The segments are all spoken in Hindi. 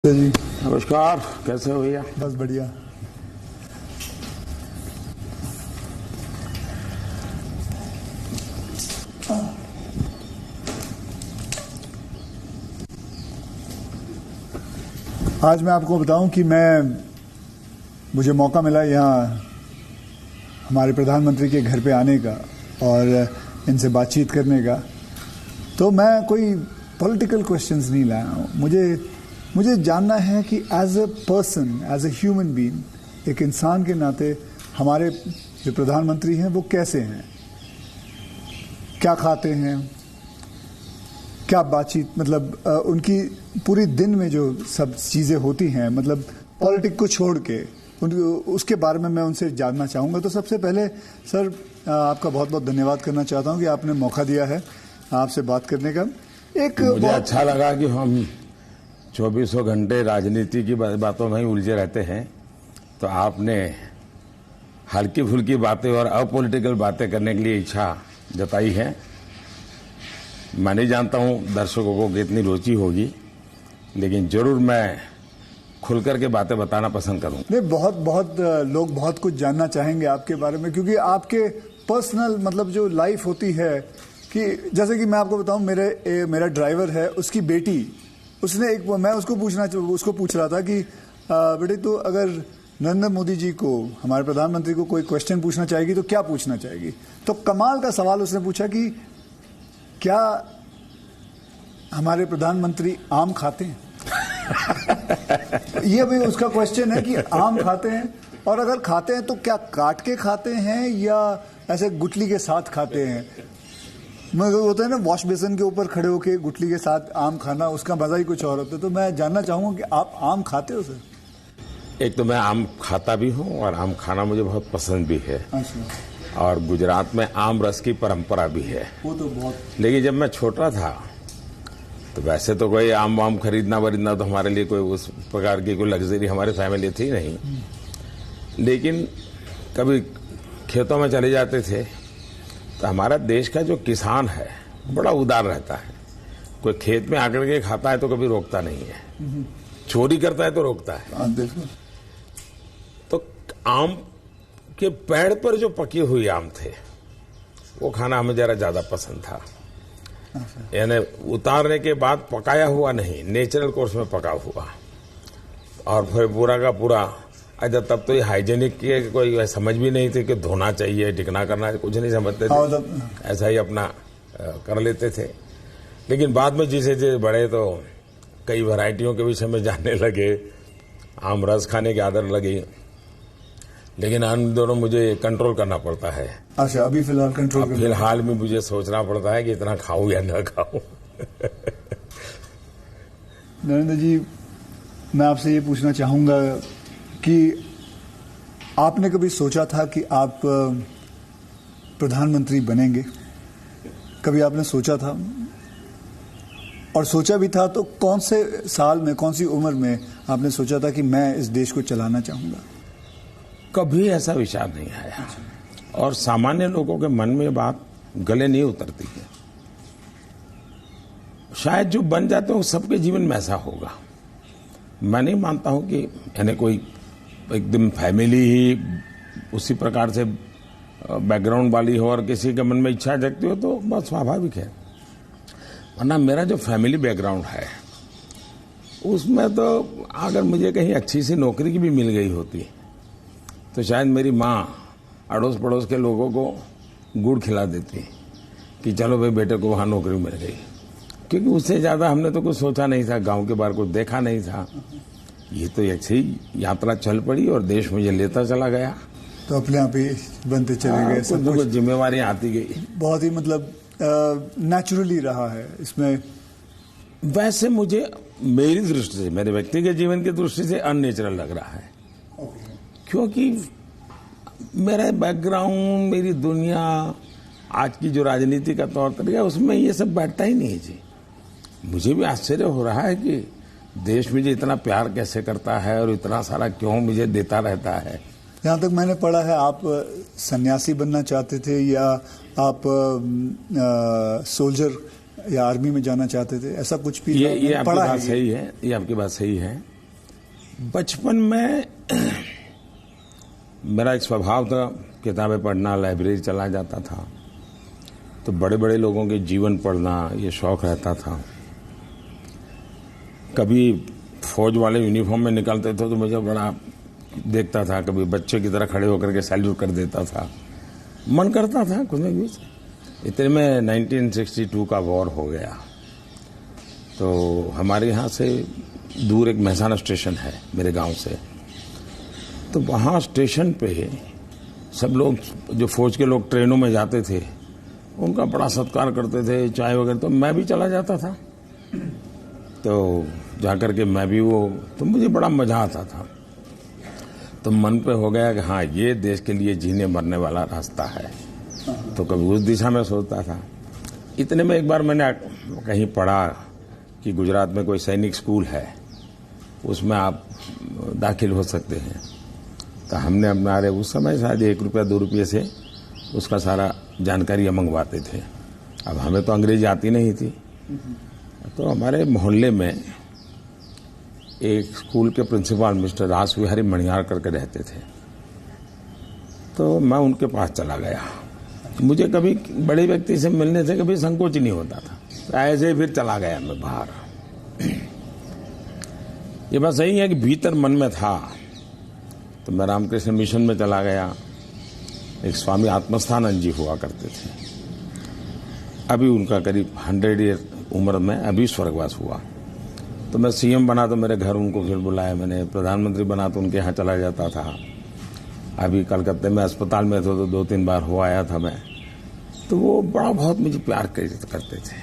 जी नमस्कार, कैसे हो भैया? बस बढ़िया। आज मैं आपको बताऊं कि मुझे मौका मिला यहाँ हमारे प्रधानमंत्री के घर पे आने का और इनसे बातचीत करने का। तो मैं कोई पॉलिटिकल क्वेश्चंस नहीं लाया हूँ। मुझे जानना है कि as a person, as a human being, एक इंसान के नाते हमारे जो प्रधानमंत्री हैं वो कैसे हैं, क्या खाते हैं, क्या बातचीत, मतलब उनकी पूरी दिन में जो सब चीज़ें होती हैं, मतलब पॉलिटिक को छोड़ के उसके बारे में मैं उनसे जानना चाहूँगा। तो सबसे पहले सर आपका बहुत बहुत धन्यवाद करना चाहता हूँ कि आपने मौका दिया है आपसे बात करने का। मुझे अच्छा लगा कि हम 24 घंटे राजनीति की बातों में ही उलझे रहते हैं, तो आपने हल्की फुल्की बातें और अपॉलिटिकल बातें करने के लिए इच्छा जताई है। मैं नहीं जानता हूं दर्शकों को कितनी रुचि होगी, लेकिन जरूर मैं खुलकर के बातें बताना पसंद करूंगा। नहीं, बहुत लोग बहुत कुछ जानना चाहेंगे आपके बारे में, क्योंकि आपके पर्सनल मतलब जो लाइफ होती है, कि जैसे कि मैं आपको बताऊं, मेरा ड्राइवर है, उसकी बेटी, मैं उसको पूछ रहा था कि बेटे तो अगर नरेंद्र मोदी जी को, हमारे प्रधानमंत्री को कोई क्वेश्चन पूछना चाहेगी तो क्या पूछना चाहेगी? तो कमाल का सवाल उसने पूछा कि क्या हमारे प्रधानमंत्री आम खाते हैं? ये भी उसका क्वेश्चन है कि आम खाते हैं, और अगर खाते हैं तो क्या काट के खाते हैं या ऐसे गुठली के साथ खाते हैं? मगर होता है ना, वॉश बेसिन के ऊपर खड़े होके गुठली के साथ आम खाना, उसका मजा ही कुछ और होता है। तो मैं जानना चाहूंगा कि आप आम खाते हो सर? एक तो मैं आम खाता भी हूं और आम खाना मुझे बहुत पसंद भी है। अच्छा। और गुजरात में आम रस की परंपरा भी है। वो तो बहुत। लेकिन जब मैं छोटा था तो वैसे तो कोई आम खरीदना वरीदना तो हमारे लिए कोई उस प्रकार की कोई लग्जरी हमारी फैमिली थी नहीं। लेकिन कभी खेतों में चले जाते थे तो हमारा देश का जो किसान है बड़ा उदार रहता है। कोई खेत में आकर के खाता है तो कभी रोकता नहीं है, चोरी करता है तो रोकता है। तो आम के पेड़ पर जो पके हुए आम थे वो खाना हमें जरा ज्यादा पसंद था। यानी उतारने के बाद पकाया हुआ नहीं, नेचुरल कोर्स में पका हुआ, और फिर पूरा का पूरा। अच्छा, तब तो ये हाइजेनिक की कोई समझ भी नहीं थी कि धोना चाहिए, टिकना करना, कुछ नहीं समझते थे, ऐसा ही अपना कर लेते थे। लेकिन बाद में जैसे बड़े तो कई वैरायटियों के विषय में जानने लगे, आम रस खाने की आदत लगी। लेकिन इन दोनों मुझे कंट्रोल करना पड़ता है। अच्छा, अभी फिलहाल कंट्रोल? फिलहाल में मुझे सोचना पड़ता है कि इतना खाऊं या न खाऊं। नरेंद्र जी, मैं आपसे ये पूछना चाहूंगा कि आपने कभी सोचा था कि आप प्रधानमंत्री बनेंगे? कभी आपने सोचा था? और सोचा भी था तो कौन से साल में, कौन सी उम्र में आपने सोचा था कि मैं इस देश को चलाना चाहूंगा? कभी ऐसा विचार नहीं आया। और सामान्य लोगों के मन में बात गले नहीं उतरती है। शायद जो बन जाते हो सबके जीवन में ऐसा होगा। मैं नहीं मानता हूं कि यानी कोई एकदम फैमिली ही उसी प्रकार से बैकग्राउंड वाली हो और किसी के मन में इच्छा जगती हो तो बहुत स्वाभाविक है। वरना मेरा जो फैमिली बैकग्राउंड है उसमें तो अगर मुझे कहीं अच्छी सी नौकरी की भी मिल गई होती तो शायद मेरी माँ अड़ोस पड़ोस के लोगों को गुड़ खिला देती कि चलो भाई बेटे को वहाँ नौकरी मिल गई। क्योंकि उससे ज़्यादा हमने तो कुछ सोचा नहीं था, गांव के बाहर कुछ देखा नहीं था। ये तो ऐसे ही यात्रा चल पड़ी और देश मुझे लेता चला गया। तो अपने आप ही बनते चले गए, सब कुछ जिम्मेवारी आती गई। बहुत ही मतलब नेचुरली रहा है इसमें। वैसे मुझे मेरी दृष्टि से, मेरे व्यक्तिगत जीवन की दृष्टि से अननेचुरल लग रहा है। क्योंकि मेरा बैकग्राउंड, मेरी दुनिया, आज की जो राजनीति का तौर तरीका, उसमें ये सब बैठता ही नहीं है जी। मुझे भी आश्चर्य हो रहा है कि देश मुझे इतना प्यार कैसे करता है और इतना सारा क्यों मुझे देता रहता है। जहाँ तक मैंने पढ़ा है आप सन्यासी बनना चाहते थे, या आप सोल्जर या आर्मी में जाना चाहते थे, ऐसा कुछ भी? ये आपकी बात सही है, ये आपकी बात सही है। बचपन में मेरा एक स्वभाव था, किताबें पढ़ना, लाइब्रेरी चला जाता था, तो बड़े बड़े लोगों के जीवन पढ़ना ये शौक रहता था। कभी फौज वाले यूनिफॉर्म में निकलते थे तो मुझे बड़ा देखता था, कभी बच्चे की तरह खड़े होकर के सैल्यूट कर देता था, मन करता था कुछ न कुछ। इतने में 1962 का वॉर हो गया, तो हमारे यहाँ से दूर एक मेहसाना स्टेशन है मेरे गांव से, तो वहाँ स्टेशन पे सब लोग, जो फौज के लोग ट्रेनों में जाते थे, उनका बड़ा सत्कार करते थे, चाय वगैरह, तो मैं भी चला जाता था। तो जाकर के मैं भी तो मुझे बड़ा मजा आता था। तो मन पे हो गया कि हाँ, ये देश के लिए जीने मरने वाला रास्ता है, तो कभी उस दिशा में सोचता था। इतने में एक बार मैंने कहीं पढ़ा कि गुजरात में कोई सैनिक स्कूल है, उसमें आप दाखिल हो सकते हैं। तो हमने हमारे उस समय शायद 1 रुपया 2 रुपये से उसका सारा जानकारी मंगवाते थे। अब हमें तो अंग्रेजी आती नहीं थी, तो हमारे मोहल्ले में एक स्कूल के प्रिंसिपल मिस्टर रास विहारी मणियार करके रहते थे, तो मैं उनके पास चला गया। मुझे कभी बड़े व्यक्ति से मिलने से कभी संकोच नहीं होता था, तो ऐसे ही फिर चला गया मैं बाहर। ये बात सही है कि भीतर मन में था, तो मैं रामकृष्ण मिशन में चला गया। एक स्वामी आत्मस्थानंद जी हुआ करते थे, अभी उनका करीब 100 ईयर उम्र में अभी स्वर्गवास हुआ। तो मैं सीएम बना तो मेरे घर उनको फिर बुलाया मैंने, प्रधानमंत्री बना तो उनके यहाँ चला जाता था। अभी कलकत्ते में अस्पताल में थे तो 2-3 बार हो आया था मैं। तो वो बड़ा बहुत मुझे प्यार करते थे,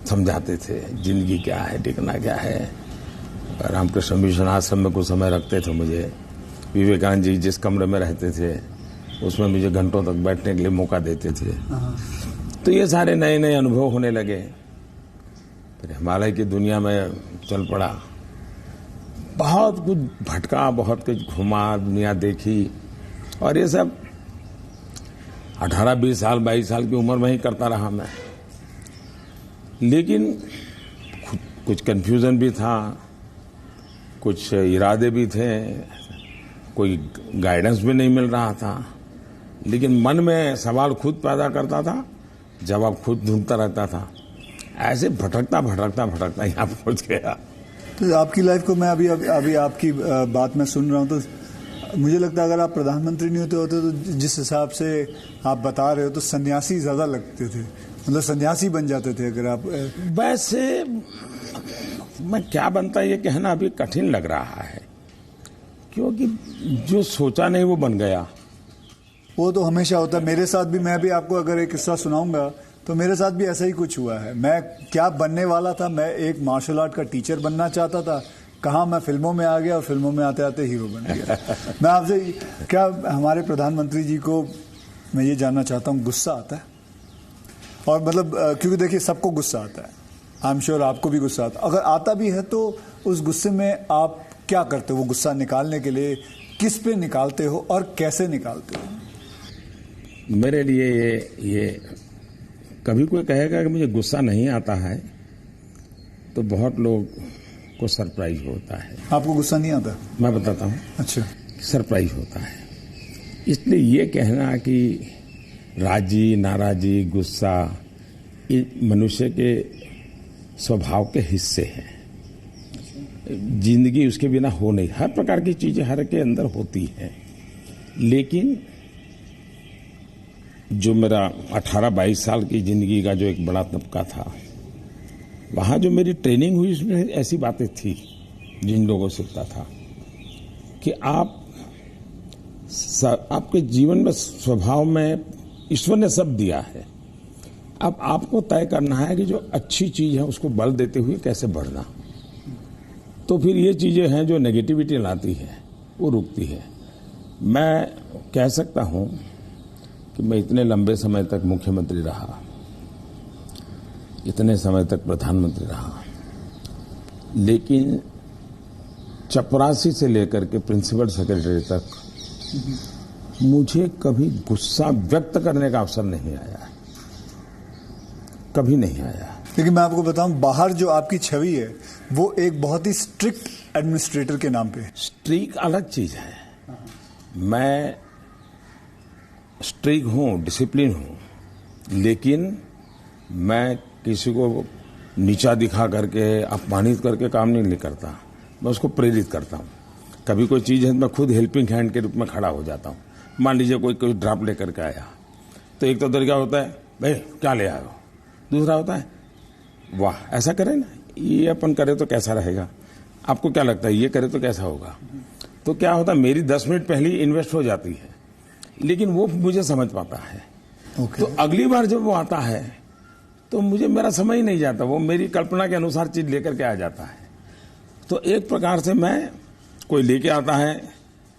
समझाते थे जिंदगी क्या है, टिकना क्या है। रामकृष्ण मिशन आश्रम में कुछ समय रखते थे मुझे। विवेकानंद जी जिस कमरे में रहते थे उसमें मुझे घंटों तक बैठने के लिए मौका देते थे। तो ये सारे नए नए अनुभव होने लगे। फिर हिमालय की दुनिया में चल पड़ा, बहुत कुछ भटका, बहुत कुछ घुमा, दुनिया देखी, और ये सब 18-20 साल 22 साल की उम्र में ही करता रहा मैं। लेकिन कुछ कंफ्यूजन भी था, कुछ इरादे भी थे, कोई गाइडेंस भी नहीं मिल रहा था, लेकिन मन में सवाल खुद पैदा करता था, जवाब खुद ढूंढता रहता था। ऐसे भटकता भटकता भटकता यहाँ पहुंच गया। तो आपकी लाइफ को मैं अभी आपकी बात में सुन रहा हूँ, तो मुझे लगता है अगर आप प्रधानमंत्री नहीं होते तो जिस हिसाब से आप बता रहे हो तो सन्यासी ज्यादा लगते थे, मतलब सन्यासी बन जाते थे अगर आप। वैसे मैं क्या बनता ये कहना अभी कठिन लग रहा है, क्योंकि जो सोचा नहीं वो बन गया। वो तो हमेशा होता है, मेरे साथ भी। मैं भी आपको अगर एक किस्सा सुनाऊंगा तो मेरे साथ भी ऐसा ही कुछ हुआ है। मैं क्या बनने वाला था, मैं एक मार्शल आर्ट का टीचर बनना चाहता था, कहाँ मैं फिल्मों में आ गया और फिल्मों में आते आते हीरो बन गया। मैं आपसे क्या, हमारे प्रधानमंत्री जी को मैं ये जानना चाहता हूँ, गुस्सा आता है? और मतलब क्योंकि देखिए सबको गुस्सा आता है, आई एम श्योर आपको भी गुस्सा आता है। अगर आता भी है तो उस गुस्से में आप क्या करते हो? वो गुस्सा निकालने के लिए किस पे निकालते हो और कैसे निकालते हो? मेरे लिए ये कभी कोई कहेगा कि मुझे गुस्सा नहीं आता है तो बहुत लोग को सरप्राइज होता है। आपको गुस्सा नहीं आता? मैं बताता हूँ। अच्छा। सरप्राइज होता है। इसलिए ये कहना कि राजी नाराजी गुस्सा ये मनुष्य के स्वभाव के हिस्से हैं, जिंदगी उसके बिना हो नहीं। हर प्रकार की चीजें हर के अंदर होती हैं, लेकिन जो मेरा 18-22 साल की जिंदगी का जो एक बड़ा तबका था, वहाँ जो मेरी ट्रेनिंग हुई उसमें ऐसी बातें थी जिन लोगों से सीखता था कि आपके जीवन में स्वभाव में ईश्वर ने सब दिया है। अब आपको तय करना है कि जो अच्छी चीज है उसको बल देते हुए कैसे बढ़ना। तो फिर ये चीजें हैं जो नेगेटिविटी लाती है वो रुकती है। मैं कह सकता हूं कि मैं इतने लंबे समय तक मुख्यमंत्री रहा, इतने समय तक प्रधानमंत्री रहा, लेकिन चपरासी से लेकर के प्रिंसिपल सेक्रेटरी तक मुझे कभी गुस्सा व्यक्त करने का अवसर नहीं आया, कभी नहीं आया। लेकिन मैं आपको बताऊं, बाहर जो आपकी छवि है वो एक बहुत ही स्ट्रिक्ट एडमिनिस्ट्रेटर के नाम पे? स्ट्रीक अलग चीज है। मैं स्ट्रीक हूं, डिसिप्लिन हूं, लेकिन मैं किसी को नीचा दिखा करके, अपमानित करके काम नहीं करता। मैं उसको प्रेरित करता हूं। कभी कोई चीज है तो मैं खुद हेल्पिंग हैंड के रूप में खड़ा हो जाता हूं। मान लीजिए कोई ड्रॉप लेकर के आया, तो एक तो तरीका होता है, भाई क्या ले आए हो। दूसरा होता है, वाह ऐसा करें ना, ये अपन करे तो कैसा रहेगा, आपको क्या लगता है ये करे तो कैसा होगा। तो क्या होता है, मेरी 10 मिनट पहले ही इन्वेस्ट हो जाती है, लेकिन वो मुझे समझ पाता है। तो अगली बार जब वो आता है तो मुझे मेरा समय ही नहीं जाता, वो मेरी कल्पना के अनुसार चीज लेकर के आ जाता है। तो एक प्रकार से मैं, कोई लेके आता है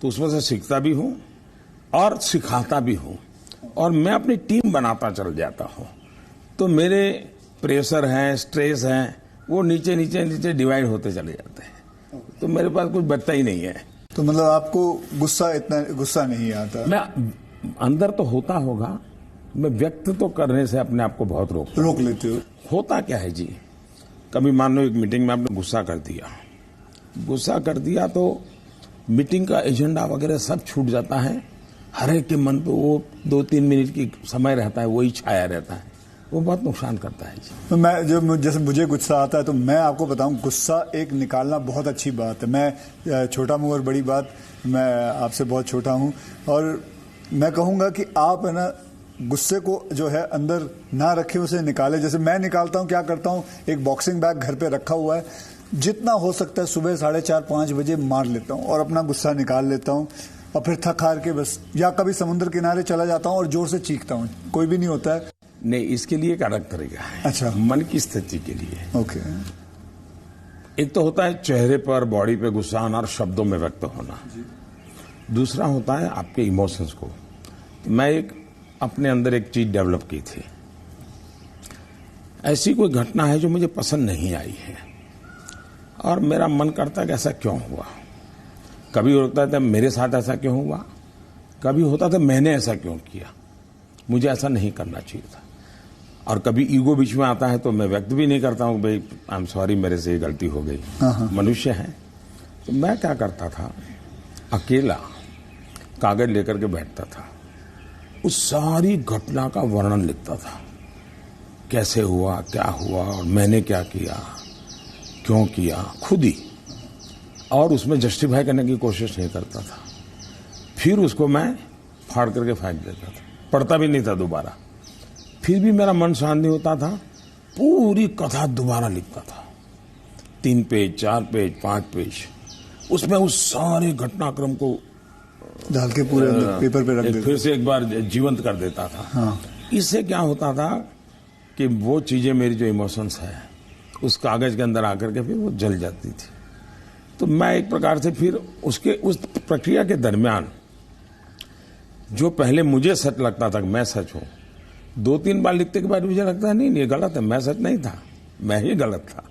तो उसमें से सीखता भी हूं और सिखाता भी हूं, और मैं अपनी टीम बनाता चल जाता हूं। तो मेरे प्रेशर हैं, स्ट्रेस हैं, वो नीचे नीचे नीचे डिवाइड होते चले जाते हैं। तो मेरे पास कुछ बचता ही नहीं है। तो मतलब आपको इतना गुस्सा नहीं आता? मैं अंदर तो होता होगा, मैं व्यक्त तो करने से अपने आप को बहुत रोक लेते हो। होता क्या है जी, कभी मान लो एक मीटिंग में आपने गुस्सा कर दिया तो मीटिंग का एजेंडा वगैरह सब छूट जाता है। हर एक के मन पे वो 2-3 मिनट की समय रहता है, वही छाया रहता है, वो बहुत नुकसान करता है जी। तो जैसे मुझे गुस्सा आता है तो मैं आपको बताऊं, गुस्सा एक निकालना बहुत अच्छी बात है। मैं छोटा मुंह और बड़ी बात, मैं आपसे बहुत छोटा हूं, और मैं कहूंगा कि आप है ना गुस्से को जो है अंदर ना रखे, उसे निकाले। जैसे मैं निकालता हूं, क्या करता हूं, एक बॉक्सिंग बैग घर पे रखा हुआ है, जितना हो सकता है सुबह 4:30-5 बजे मार लेता हूं और अपना गुस्सा निकाल लेता हूं, और फिर थक हार के बस, या कभी समुद्र किनारे चला जाता हूं और जोर से चीखता हूं, कोई भी नहीं होता है। नहीं, इसके लिए एक अलग तरीका है। अच्छा, मन की स्थिति के लिए। ओके। एक तो होता है चेहरे पर, बॉडी पे गुस्सा आना और शब्दों में व्यक्त होना। दूसरा होता है आपके इमोशंस को। मैं अपने अंदर एक चीज डेवलप की थी। ऐसी कोई घटना है जो मुझे पसंद नहीं आई है और मेरा मन करता है कि ऐसा क्यों हुआ। कभी होता था मेरे साथ ऐसा क्यों हुआ, कभी होता था मैंने ऐसा क्यों किया, मुझे ऐसा नहीं करना चाहिए था। और कभी ईगो बीच में आता है तो मैं व्यक्त भी नहीं करता हूं, भाई आई एम सॉरी, मेरे से ये गलती हो गई, मनुष्य है। तो मैं क्या करता था, अकेला कागज लेकर के बैठता था, उस सारी घटना का वर्णन लिखता था, कैसे हुआ, क्या हुआ और मैंने क्या किया, क्यों किया, खुद ही। और उसमें जस्टिफाई करने की कोशिश नहीं करता था। फिर उसको मैं फाड़ करके फेंक देता था, पढ़ता भी नहीं था दोबारा। फिर भी मेरा मन शांत नहीं होता था, पूरी कथा दोबारा लिखता था, 3 पेज, 4 पेज, 5 पेज, उसमें उस सारे घटनाक्रम को डाल के पूरे पेपर पे रख देता, फिर से एक बार जीवंत कर देता था। हाँ। इससे क्या होता था कि वो चीजें, मेरी जो इमोशंस है, उस कागज के अंदर आकर के फिर वो जल जाती थी। तो मैं एक प्रकार से फिर उस प्रक्रिया के दरमियान, जो पहले मुझे सच लगता था कि मैं सच हूं, 2-3 बार लिखते के बाद मुझे लगता है नहीं ये गलत है, मैं सच नहीं था, मैं ही गलत था।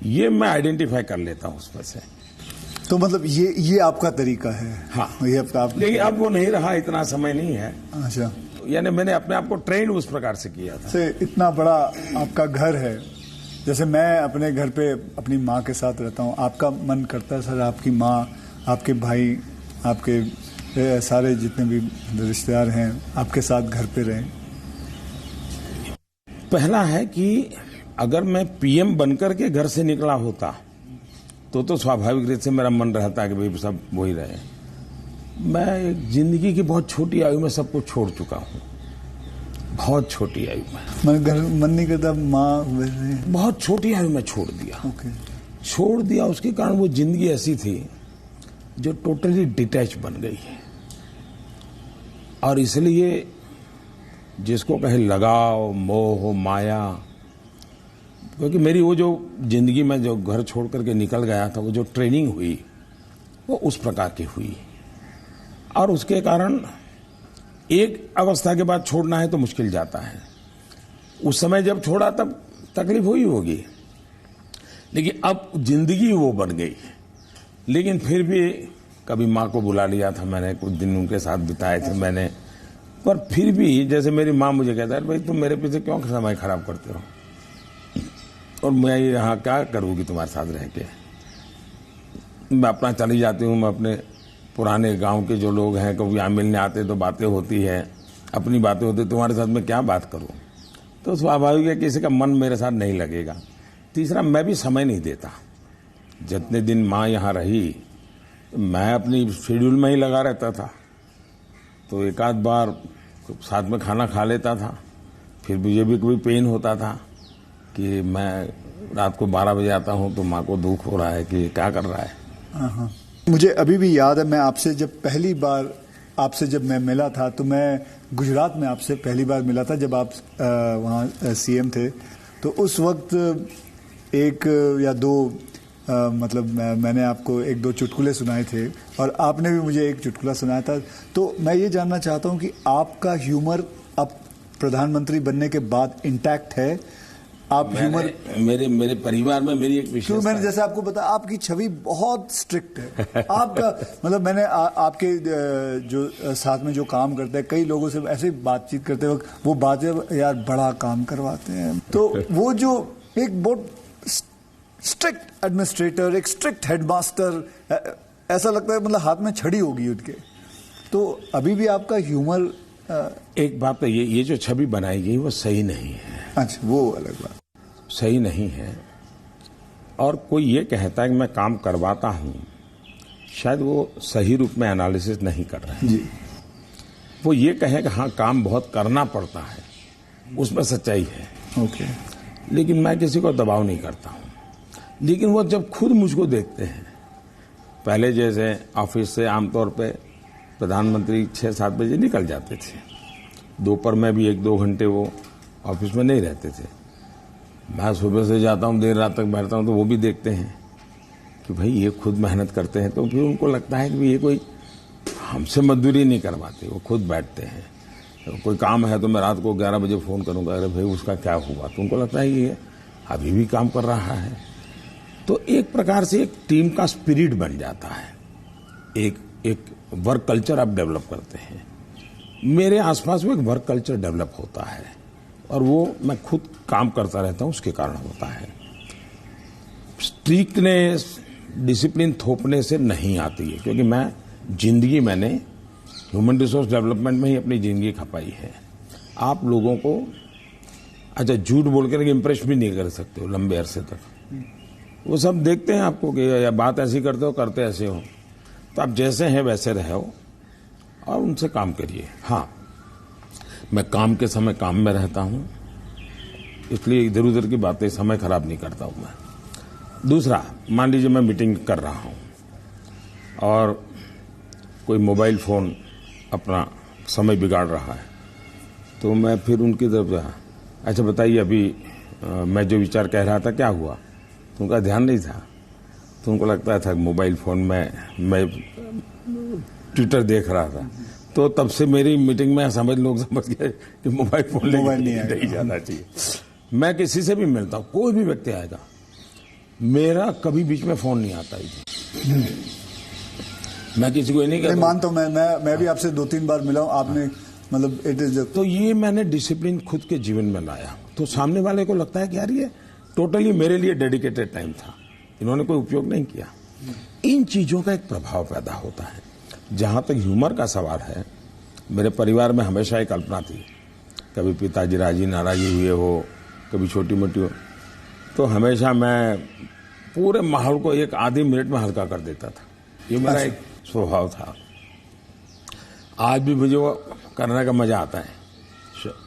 ये मैं आइडेंटिफाई कर लेता हूं उसमें से। तो मतलब ये आपका तरीका है? हाँ, ये लेकिन अब वो नहीं रहा, इतना समय नहीं है। अच्छा, यानी मैंने अपने आप को ट्रेन उस प्रकार से किया था। से इतना बड़ा आपका घर है, जैसे मैं अपने घर पे अपनी माँ के साथ रहता हूँ, आपका मन करता है सर आपकी माँ, आपके भाई, आपके सारे जितने भी रिश्तेदार हैं आपके साथ घर पे रहें? पहला है कि अगर मैं पीएम बनकर के घर से निकला होता तो स्वाभाविक रूप से मेरा मन रहता है कि भाई सब वही रहे। मैं एक जिंदगी की बहुत छोटी आयु में सब कुछ छोड़ चुका हूँ, बहुत छोटी आयु में। मन नहीं करता माँ, बहुत छोटी आयु में छोड़ दिया। ओके। छोड़ दिया, उसके कारण वो जिंदगी ऐसी थी जो टोटली डिटैच बन गई है। और इसलिए जिसको कहे लगाव, मोह, माया, क्योंकि मेरी वो जो जिंदगी में जो घर छोड़ करके निकल गया था, वो जो ट्रेनिंग हुई वो उस प्रकार की हुई। और उसके कारण एक अवस्था के बाद छोड़ना है तो मुश्किल जाता है। उस समय जब छोड़ा तब तकलीफ हुई होगी, लेकिन अब जिंदगी वो बन गई। लेकिन फिर भी कभी माँ को बुला लिया था मैंने, कुछ दिन उनके साथ बिताए थे मैंने, पर फिर भी जैसे मेरी माँ मुझे कहता है भाई तुम मेरे पीछे क्यों समय खराब करते हो, और मैं यहाँ क्या करूँगी तुम्हारे साथ रह के। मैं अपना चली जाती हूँ, मैं अपने पुराने गांव के जो लोग हैं कभी यहाँ मिलने आते तो बातें होती है, अपनी बातें होती, तुम्हारे साथ मैं क्या बात करूँ, तो स्वाभाविक है किसी का मन मेरे साथ नहीं लगेगा। तीसरा, मैं भी समय नहीं देता। जितने दिन माँ यहाँ रही मैं अपनी शेड्यूल में ही लगा रहता था, तो एक आध बार साथ में खाना खा लेता था, फिर मुझे भी कोई पेन होता था कि मैं रात को 12 बजे आता हूँ तो माँ को दुख हो रहा है कि क्या कर रहा है। मुझे अभी भी याद है, मैं आपसे जब पहली बार जब मैं मिला था तो मैं गुजरात में आपसे पहली बार मिला था जब आप वहाँ सीएम थे। तो उस वक्त एक या दो मतलब मैंने आपको एक दो चुटकुले सुनाए थे और आपने भी मुझे एक चुटकुला सुनाया था। तो मैं ये जानना चाहता हूँ कि आपका ह्यूमर अब प्रधानमंत्री बनने के बाद इंटैक्ट है? आप ह्यूमर मेरे परिवार में मेरी एक विशेषता, मैंने जैसे आपको बताया आपकी छवि बहुत स्ट्रिक्ट है। आपका मतलब मैंने आपके जो साथ में जो काम करते हैं कई लोगों से ऐसे बातचीत करते वक्त वो बातें यार बड़ा काम करवाते हैं, तो वो जो एक बहुत स्ट्रिक्ट एडमिनिस्ट्रेटर, एक स्ट्रिक्ट हेडमास्टर, ऐसा लगता है मतलब हाथ में छड़ी होगी उनके। तो अभी भी आपका ह्यूमर एक बात है, ये जो छवि बनाई गई वो सही नहीं है। अच्छा, वो अलग बात, सही नहीं है। और कोई ये कहता है कि मैं काम करवाता हूं, शायद वो सही रूप में एनालिसिस नहीं कर रहे हैं जी। वो ये कहे कि हाँ काम बहुत करना पड़ता है, उसमें सच्चाई है। ओके। लेकिन मैं किसी को दबाव नहीं करता हूं। लेकिन वो जब खुद मुझको देखते हैं, पहले जैसे ऑफिस से आमतौर पे प्रधानमंत्री 6-7 बजे निकल जाते थे, दोपहर में भी 1-2 घंटे वो ऑफिस में नहीं रहते थे। मैं सुबह से जाता हूँ, देर रात तक बैठता हूँ, तो वो भी देखते हैं कि भाई ये खुद मेहनत करते हैं। तो फिर उनको लगता है कि ये कोई हमसे मजदूरी नहीं करवाते, वो खुद बैठते हैं। तो कोई काम है तो मैं रात को 11 बजे फ़ोन करूँगा, अरे भाई उसका क्या हुआ, तो उनको लगता है कि ये अभी भी काम कर रहा है। तो एक प्रकार से एक टीम का स्पिरिट बन जाता है, एक वर्क कल्चर आप डेवलप करते हैं। मेरे आसपास वो एक वर्क कल्चर डेवलप होता है और वो मैं खुद काम करता रहता हूँ, उसके कारण होता है। स्ट्रिक्टनेस, डिसिप्लिन थोपने से नहीं आती है, क्योंकि मैंने ह्यूमन रिसोर्स डेवलपमेंट में ही अपनी जिंदगी खपाई है। आप लोगों को अच्छा झूठ बोल कर इम्प्रेस भी नहीं कर सकते हो लंबे अरसे तक। वो सब देखते हैं आपको कि या बात ऐसी करते हो, करते ऐसे हो, तो आप जैसे हैं वैसे रहो और उनसे काम करिए। हाँ, मैं काम के समय काम में रहता हूं, इसलिए इधर उधर की बातें समय खराब नहीं करता हूं मैं। दूसरा, मान लीजिए मैं मीटिंग कर रहा हूं और कोई मोबाइल फोन अपना समय बिगाड़ रहा है, तो मैं फिर उनकी तरफ अच्छा बताइए अभी मैं जो विचार कह रहा था क्या हुआ, तो उनका ध्यान नहीं था। तो उनको लगता था मोबाइल फोन में मैं ट्विटर देख रहा था। तो तब से मेरी मीटिंग में लोग समझ गए कि मोबाइल फोन नहीं जाना चाहिए। मैं किसी से भी मिलता हूँ, कोई भी व्यक्ति आएगा, मेरा कभी बीच में फोन नहीं आता है। मैं किसी को नहीं कहता। मानता हूँ, मैं भी आपसे 2-3 बार मिला हूँ, आपने मतलब इट इज। तो ये मैंने डिसिप्लिन खुद के जीवन में लाया, तो सामने वाले को लगता है कि यार ये टोटली मेरे लिए डेडिकेटेड टाइम था, इन्होंने कोई उपयोग नहीं किया। इन चीजों का एक प्रभाव पैदा होता है। जहां तक ह्यूमर का सवाल है, मेरे परिवार में हमेशा एक कल्पना थी, कभी पिताजी राजी नाराजी हुए हो, कभी छोटी मोटी हो, तो हमेशा मैं पूरे माहौल को एक आधे मिनट में हल्का कर देता था। ये मेरा एक स्वभाव था। आज भी मुझे वो करने का मजा आता है,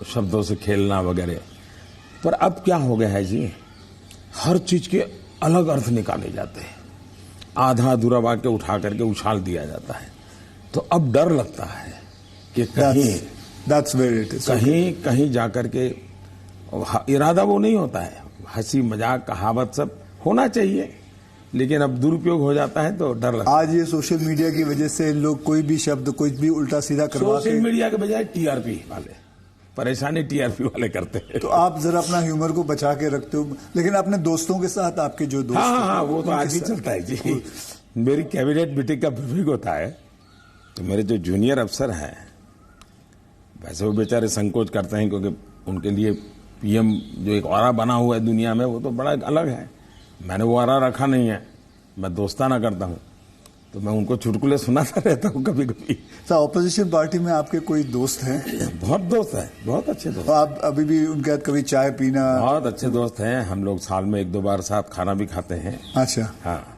शब्दों से खेलना वगैरह। पर अब क्या हो गया है जी, हर चीज के अलग अर्थ निकाले जाते हैं, आधा अधूरा वाक्य उठा करके उछाल दिया जाता है। तो अब डर लगता है कि कहीं जाकर के इरादा वो नहीं होता है, हंसी मजाक कहावत सब होना चाहिए, लेकिन अब दुरुपयोग हो जाता है तो डर लगता है। आज ये सोशल मीडिया की वजह से लोग कोई भी शब्द कोई भी उल्टा सीधा करवा सोशल मीडिया के बजाय टीआरपी वाले, परेशानी टीआरपी वाले करते हैं। तो आप जरा अपना ह्यूमर को बचा के रखते हो, लेकिन अपने दोस्तों के साथ आपके जो दोस्त हाँ, वो तो आज ही चलता है जी। मेरी कैबिनेट मीटिंग का ब्रीफिंग होता है, तो मेरे जो जूनियर अफसर हैं, वैसे वो बेचारे संकोच करते हैं, क्योंकि उनके लिए पीएम जो एक ऑरा बना हुआ है दुनिया में, वो तो बड़ा अलग है। मैंने वो ऑरा रखा नहीं है, मैं दोस्ताना करता हूँ। तो मैं उनको चुटकुले सुनाता रहता हूँ कभी कभी। सर, ऑपोजिशन पार्टी में आपके कोई दोस्त हैं? बहुत दोस्त है, बहुत अच्छे दोस्त। तो आप अभी भी उनके साथ कभी चाय पीना? बहुत अच्छे दोस्त हैं, हम लोग साल में 1-2 बार साथ खाना भी खाते हैं। अच्छा। हाँ,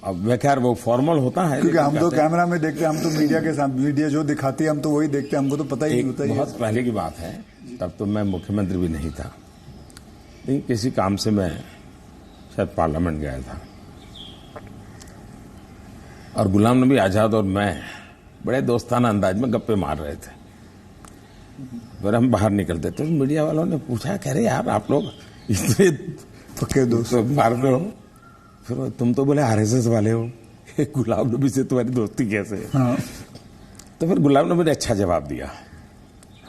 अब वह खैर वो फॉर्मल होता है, क्योंकि हम तो कैमरा में देखते हैं, हम तो मीडिया के साथ, मीडिया जो दिखाती है हम तो वही देखते हैं, हमको तो पता ही नहीं होता। बहुत पहले की बात है, तब तो मैं मुख्यमंत्री भी नहीं था, लेकिन किसी काम से मैं शायद पार्लियामेंट गया था और गुलाम नबी आजाद और मैं बड़े दोस्ताना अंदाज में गप्पे मार रहे थे। फिर हम बाहर निकलते तो मीडिया वालों ने पूछा, कह रहे यार आप लोग इतने पक्के दोस्त मार रहे हो, फिर तुम तो बोले आरएसएस वाले हो, गुलाम नबी से तुम्हारी दोस्ती कैसे है? हाँ। तो फिर गुलाम नबी ने अच्छा जवाब दिया।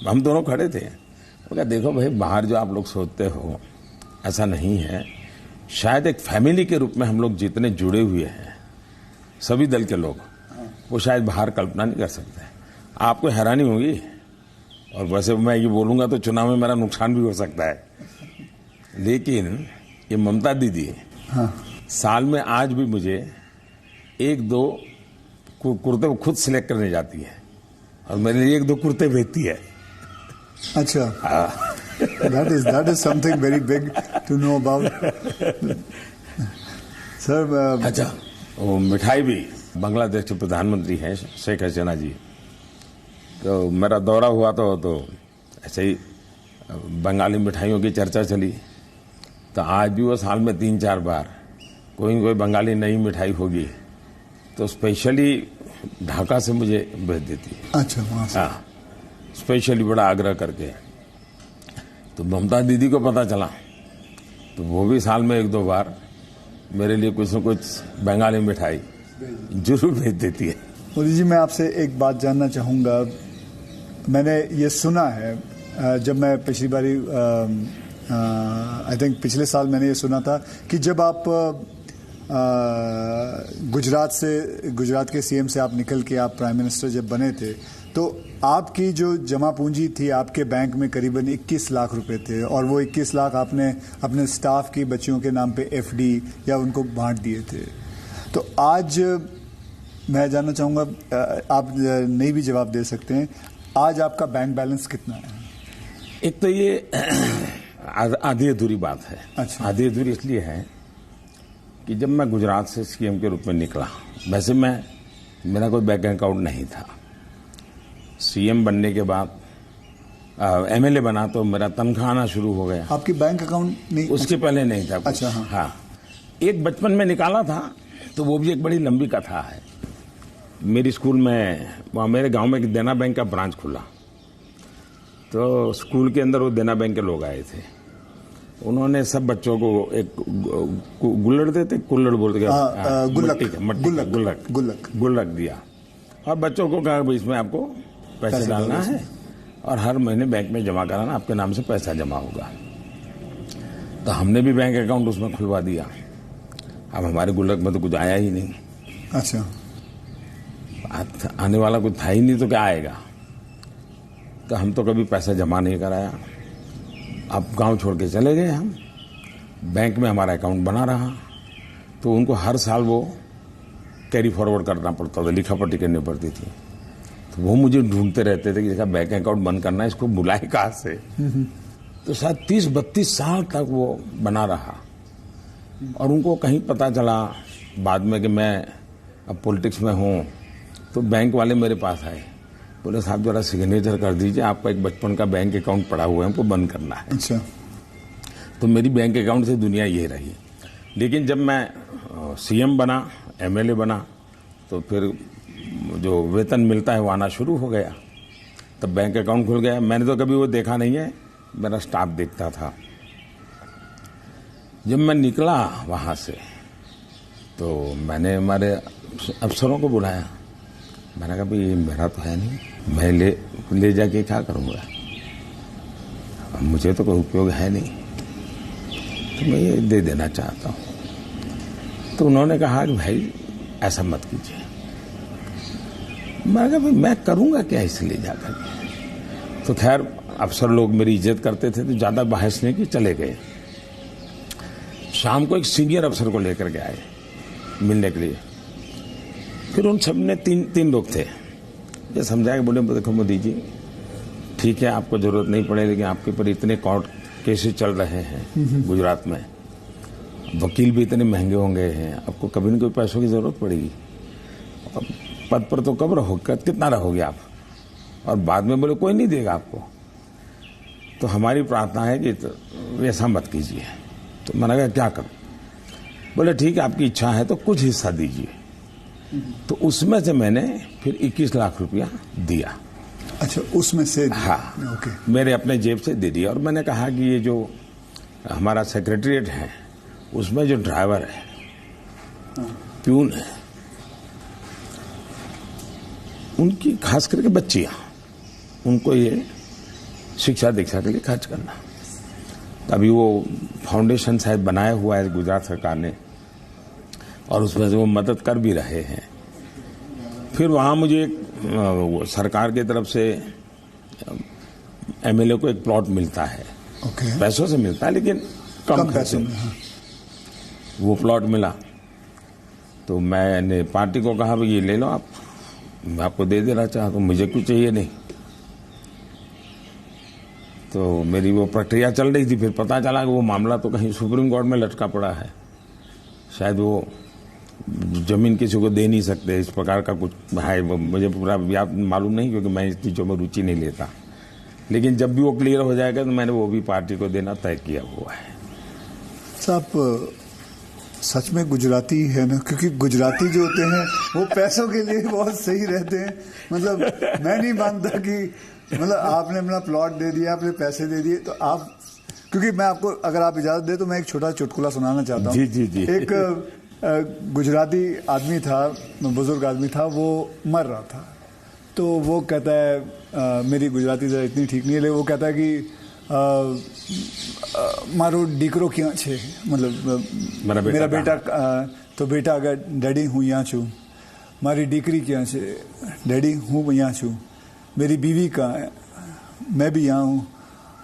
हम दोनों खड़े थे, वो कहा देखो भाई, बाहर जो आप लोग सोचते हो ऐसा नहीं है, शायद एक फैमिली के रूप में हम लोग जितने जुड़े हुए हैं सभी दल के लोग, वो शायद बाहर कल्पना नहीं कर सकते। आपको हैरानी होगी, और वैसे मैं ये बोलूंगा तो चुनाव में मेरा नुकसान भी हो सकता है, लेकिन ये ममता दीदी साल में आज भी मुझे 1-2 कुर्ते खुद सिलेक्ट करने जाती है और मेरे लिए 1-2 कुर्ते भेजती है। अच्छा। that is something very big to know about. Sir, अच्छा, वो मिठाई भी, बांग्लादेश के प्रधानमंत्री हैं शेख हसीना जी, तो मेरा दौरा हुआ तो ऐसे ही बंगाली मिठाइयों की चर्चा चली, तो आज भी वो साल में 3-4 बार कोई न कोई बंगाली नई मिठाई होगी तो स्पेशली ढाका से मुझे भेज देती है। अच्छा, वहाँ से? हाँ, स्पेशली बड़ा आग्रह करके। तो ममता दीदी को पता चला तो वो भी साल में 1-2 बार मेरे लिए कुछ न कुछ बंगाली मिठाई जरूर भेज देती है। मोदी जी, मैं आपसे एक बात जानना चाहूँगा। मैंने ये सुना है, जब मैं पिछली बारी आई थिंक पिछले साल मैंने ये सुना था कि जब आप गुजरात के सीएम से आप निकल के आप प्राइम मिनिस्टर जब बने थे, तो आपकी जो जमा पूंजी थी आपके बैंक में करीबन 21 लाख रुपए थे, और वो 21 लाख आपने अपने स्टाफ की बच्चियों के नाम पे एफडी या उनको बांट दिए थे। तो आज मैं जानना चाहूँगा, आप नहीं भी जवाब दे सकते हैं, आज आपका बैंक बैलेंस कितना है? एक तो ये आधी अधूरी बात है। अच्छा। आधी अधूरी इसलिए है कि जब मैं गुजरात से सीएम के रूप में निकला, वैसे मेरा कोई बैंक अकाउंट नहीं था। सीएम बनने के बाद एमएलए बना तो मेरा तनख्वाह आना शुरू हो गया। आपकी बैंक अकाउंट नहीं? उसके पहले नहीं था कुछ। अच्छा। हाँ, एक बचपन में निकाला था, तो वो भी एक बड़ी लंबी कथा है। मेरी स्कूल में, वहाँ मेरे गांव में एक देना बैंक का ब्रांच खुला, तो स्कूल के अंदर वो देना बैंक के लोग आए थे। उन्होंने सब बच्चों को एक गुल्लड़ देते, कुल्लड़ बोलते, गुल्लक दिया, और बच्चों को कहा भाई इसमें आपको पैसे डालना है और हर महीने बैंक में जमा कराना, आपके नाम से पैसा जमा होगा। तो हमने भी बैंक अकाउंट उसमें खुलवा दिया। अब हमारे गुल्लक में तो कुछ आया ही नहीं। अच्छा। आने वाला कुछ था ही नहीं, तो क्या आएगा? तो हम तो कभी पैसा जमा नहीं कराया। अब गांव छोड़ के चले गए हम, बैंक में हमारा अकाउंट बना रहा, तो उनको हर साल वो कैरी फॉरवर्ड करना पड़ता था, लिखा पट्टी करनी पड़ती थी। तो वो मुझे ढूंढते रहते थे कि देखा बैंक अकाउंट बंद करना है, इसको बुलाए कहाँ से। तो शायद 30-32 साल तक वो बना रहा, और उनको कहीं पता चला बाद में कि मैं अब पॉलिटिक्स में हूँ, तो बैंक वाले मेरे पास आए, बोले साहब जरा सिग्नेचर कर दीजिए, आपका एक बचपन का बैंक अकाउंट पड़ा हुआ है, हमको बंद करना है। अच्छा। तो मेरी बैंक अकाउंट से दुनिया ये रही। लेकिन जब मैं सीएम बना, एमएलए बना, तो फिर जो वेतन मिलता है वो आना शुरू हो गया, तब बैंक अकाउंट खुल गया। मैंने तो कभी वो देखा नहीं है, मेरा स्टाफ देखता था। जब मैं निकला वहाँ से, तो मैंने हमारे अफसरों को बुलाया, मैंने कहा भाई मेरा तो है नहीं, मैं ले जाके क्या करूँगा, अब मुझे तो कोई उपयोग है नहीं, तो मैं ये दे देना चाहता हूँ। तो उन्होंने कहा कि भाई ऐसा मत कीजिए। मैंने कहा भाई मैं करूँगा क्या इसलिए जाकर के। तो खैर अफसर लोग मेरी इज्जत करते थे, तो ज़्यादा बहस नहीं की, चले गए। शाम को एक सीनियर अफसर को लेकर के आए मिलने के लिए, फिर उन सब ने तीन लोग थे, ये समझाया, बोले देखो मोदी जी, ठीक है आपको जरूरत नहीं पड़े, लेकिन आपके ऊपर इतने कोर्ट केसेस चल रहे हैं गुजरात में, वकील भी इतने महंगे होंगे हैं, आपको कभी न कभी पैसों की जरूरत पड़ेगी, और पद पर तो कब रहोगे, कितना रहोगे आप, और बाद में बोले कोई नहीं देगा आपको, तो हमारी प्रार्थना है कि तो ऐसा मत कीजिए। तो मैंने कहा क्या करूं? बोले ठीक है आपकी इच्छा है तो कुछ हिस्सा दीजिए। तो उसमें से मैंने फिर 21 लाख रुपया दिया। अच्छा, उसमें से? हाँ, ओके। मेरे अपने जेब से दे दिया, और मैंने कहा कि ये जो हमारा सेक्रेटरीट है उसमें जो ड्राइवर है, प्यून है, उनकी खास करके बच्चियां, उनको ये शिक्षा दीक्षा के लिए खर्च करना। अभी वो फाउंडेशन शायद बनाया हुआ है गुजरात सरकार ने, और उसमें से वो मदद कर भी रहे हैं। फिर वहाँ मुझे सरकार की तरफ से एमएलए को एक प्लॉट मिलता है, पैसों से मिलता है लेकिन कम पैसों में। वो प्लॉट मिला तो मैंने पार्टी को कहा ये ले लो आप, मैं आपको दे देना चाहता हूँ, मुझे कुछ चाहिए नहीं। तो मेरी वो प्रक्रिया चल रही थी, फिर पता चला कि वो मामला तो कहीं सुप्रीम कोर्ट में लटका पड़ा है, शायद वो जमीन किसी को दे नहीं सकते, इस प्रकार का कुछ है, मुझे पूरा मालूम नहीं क्योंकि मैं इस चीज़ों में रुचि नहीं लेता। लेकिन जब भी वो क्लियर हो जाएगा तो मैंने वो भी पार्टी को देना तय किया हुआ है। साहब सच में गुजराती है ना, क्योंकि गुजराती जो होते हैं वो पैसों के लिए बहुत सही रहते हैं। मतलब मैं नहीं मानता कि मतलब आपने अपना प्लॉट दे दिया, आपने पैसे दे दिए, तो आप, क्योंकि मैं आपको अगर आप इजाजत दे तो मैं एक छोटा चुटकुला सुनाना चाहता हूँ। जी। एक गुजराती आदमी था, बुजुर्ग आदमी था, वो मर रहा था, तो वो कहता है मेरी गुजराती जरा इतनी ठीक नहीं है, लेकिन वो कहता है कि मारो दीकरो क्यां छे, मतलब मेरा बेटा, तो बेटा अगर डैडी हूँ यहाँ छू, मारी दीकरी क्यां छे, डैडी हूँ यहाँ छू, मेरी बीवी कहाँ है, मैं भी यहाँ हूँ,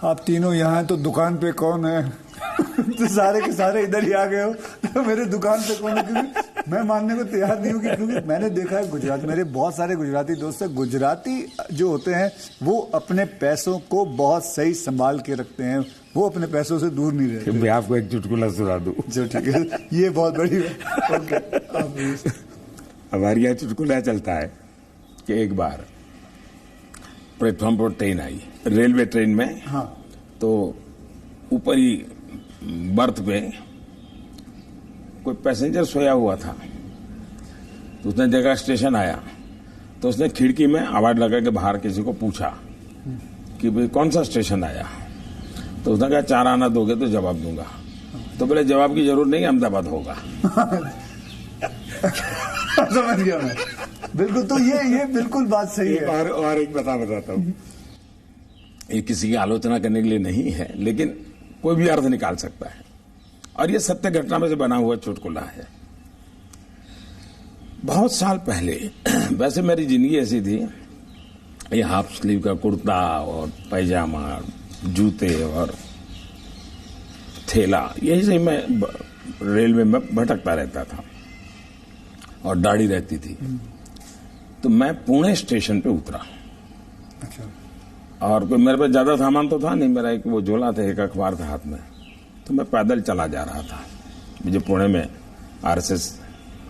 आप तीनों यहाँ हैं तो दुकान पे कौन है? तो सारे के सारे इधर ही आ गए हो, तो मेरे दुकान पे कौन है? क्योंकि मैं मानने को तैयार नहीं हूँ, क्योंकि मैंने देखा है गुजरात, मेरे बहुत सारे गुजराती दोस्त हैं, गुजराती जो होते हैं वो अपने पैसों को बहुत सही संभाल के रखते हैं, वो अपने पैसों से दूर नहीं रहते। मैं आपको एक चुटकुला सुना दूं। जो ठीक है, ये बहुत बड़ी ओके। हमारे यहाँ चुटकुला चलता है कि एक बार प्लेटफॉर्म पर ट्रेन आई, रेलवे ट्रेन में। हाँ। तो ऊपर ही बर्थ पे कोई पैसेंजर सोया हुआ था, तो उसने देखा स्टेशन आया, तो उसने खिड़की में आवाज लगा के बाहर किसी को पूछा कि भाई कौन सा स्टेशन आया, तो उसने कहा 4 आना दोगे तो जवाब दूंगा। तो बोले जवाब की जरूरत नहीं, अहमदाबाद होगा। समझ गया मैं, बिल्कुल। तो ये बिल्कुल बात सही है। और एक बताता हूँ, ये किसी की आलोचना करने के लिए नहीं है, लेकिन कोई भी अर्थ निकाल सकता है, और ये सत्य घटना में से बना हुआ चुटकुला है। बहुत साल पहले, वैसे मेरी जिंदगी ऐसी थी, ये हाफ स्लीव का कुर्ता और पैजामा, जूते और थैला, यही से मैं रेलवे में भटकता रहता था, और दाढ़ी रहती थी। तो मैं पुणे स्टेशन पे उतरा। अच्छा। और कोई मेरे पास ज्यादा सामान तो था नहीं, मेरा एक वो झोला था, एक अखबार था हाथ में, तो मैं पैदल चला जा रहा था, मुझे पुणे में आरएसएस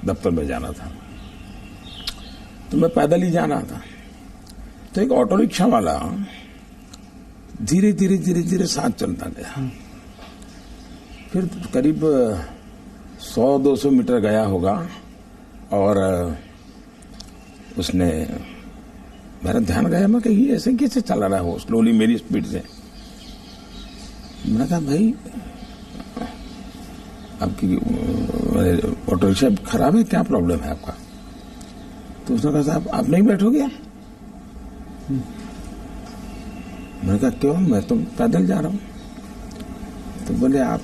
दफ्तर में जाना था, तो मैं पैदल ही जा रहा था। तो एक ऑटो रिक्शा वाला धीरे धीरे साथ चलता गया, फिर करीब 100-200 मीटर गया होगा, और उसने, मेरा ध्यान गया, मैं कही ऐसे कैसे चला रहा हो स्लोली मेरी स्पीड से। मैंने कहा भाई आपकी ऑटो रिक्शा खराब है, क्या प्रॉब्लम है आपका? तो उसने कहा साहब आप नहीं बैठोगे? मैंने कहा क्यों, मैं तो पैदल जा रहा हूं। तो बोले आप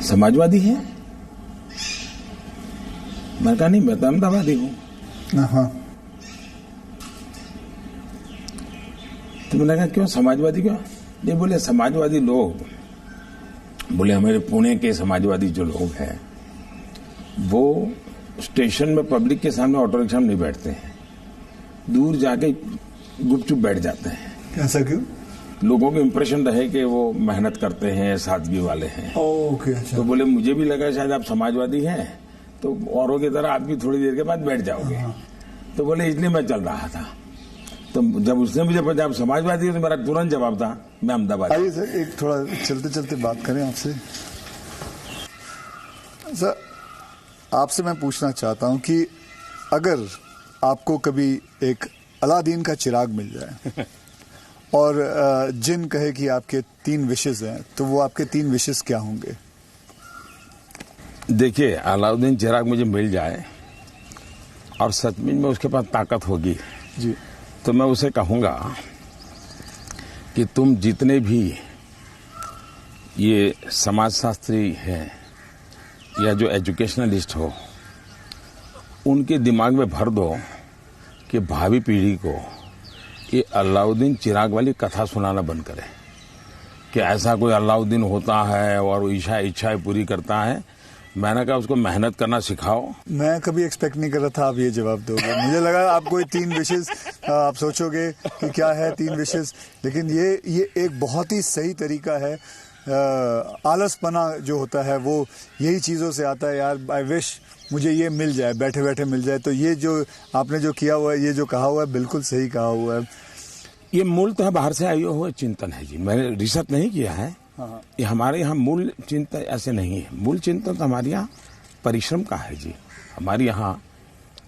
समाजवादी हैं? मैंने कहा नहीं, मैं तो अहमदाबादी हूं। तो मैंने कहा क्यों समाजवादी क्यों? नहीं, बोले समाजवादी लोग, बोले हमारे पुणे के समाजवादी जो लोग हैं वो स्टेशन में पब्लिक के सामने ऑटो रिक्शा में नहीं बैठते हैं, दूर जाके गुपचुप बैठ जाते हैं। ऐसा क्यों? लोगों को इंप्रेशन रहे कि वो मेहनत करते हैं, सादगी वाले हैं। ओके, अच्छा। तो बोले मुझे भी लगा शायद आप समाजवादी हैं, तो औरों की तरह आप भी थोड़ी देर के बाद बैठ जाओगे। तो बोले इसलिए मैं चल रहा था। तो जब उसने मुझे पूछा आप समाजवादी हो, तो मेरा तुरंत जवाब था मैं अहमदाबाद। आइए सर, एक थोड़ा चलते चलते बात करें आपसे। सर, आपसे मैं पूछना चाहता हूं कि अगर आपको कभी एक अलादीन का चिराग मिल जाए और जिन कहे कि आपके 3 विशेस हैं, तो वो आपके 3 विशेस क्या होंगे? देखिए, अलाउद्दीन चिराग मुझे मिल जाए और सचमुच में उसके पास ताकत होगी जी, तो मैं उसे कहूंगा कि तुम जितने भी ये समाजशास्त्री हैं या जो एजुकेशनलिस्ट हो, उनके दिमाग में भर दो कि भावी पीढ़ी को ये अलाउद्दीन चिराग वाली कथा सुनाना बंद करें कि ऐसा कोई अलाउद्दीन होता है और वो इच्छाएं पूरी करता है। मैंने कहा उसको मेहनत करना सिखाओ। मैं कभी एक्सपेक्ट नहीं कर रहा था आप ये जवाब दोगे। मुझे लगा आप कोई 3 विशेस आप सोचोगे कि क्या है 3 विशेस, लेकिन ये एक बहुत ही सही तरीका है। आलसपना जो होता है वो यही चीज़ों से आता है। यार, आई विश मुझे ये मिल जाए, बैठे बैठे मिल जाए। तो ये जो आपने जो किया हुआ है, ये जो कहा हुआ है, बिल्कुल सही कहा हुआ है। ये मूलतः बाहर से आया हुआ चिंतन है जी, मैंने रिसर्च नहीं किया है। ये हमारे यहाँ मूल चिंतन ऐसे नहीं है। मूल चिंतन तो हमारे यहाँ परिश्रम का है जी। हमारे यहाँ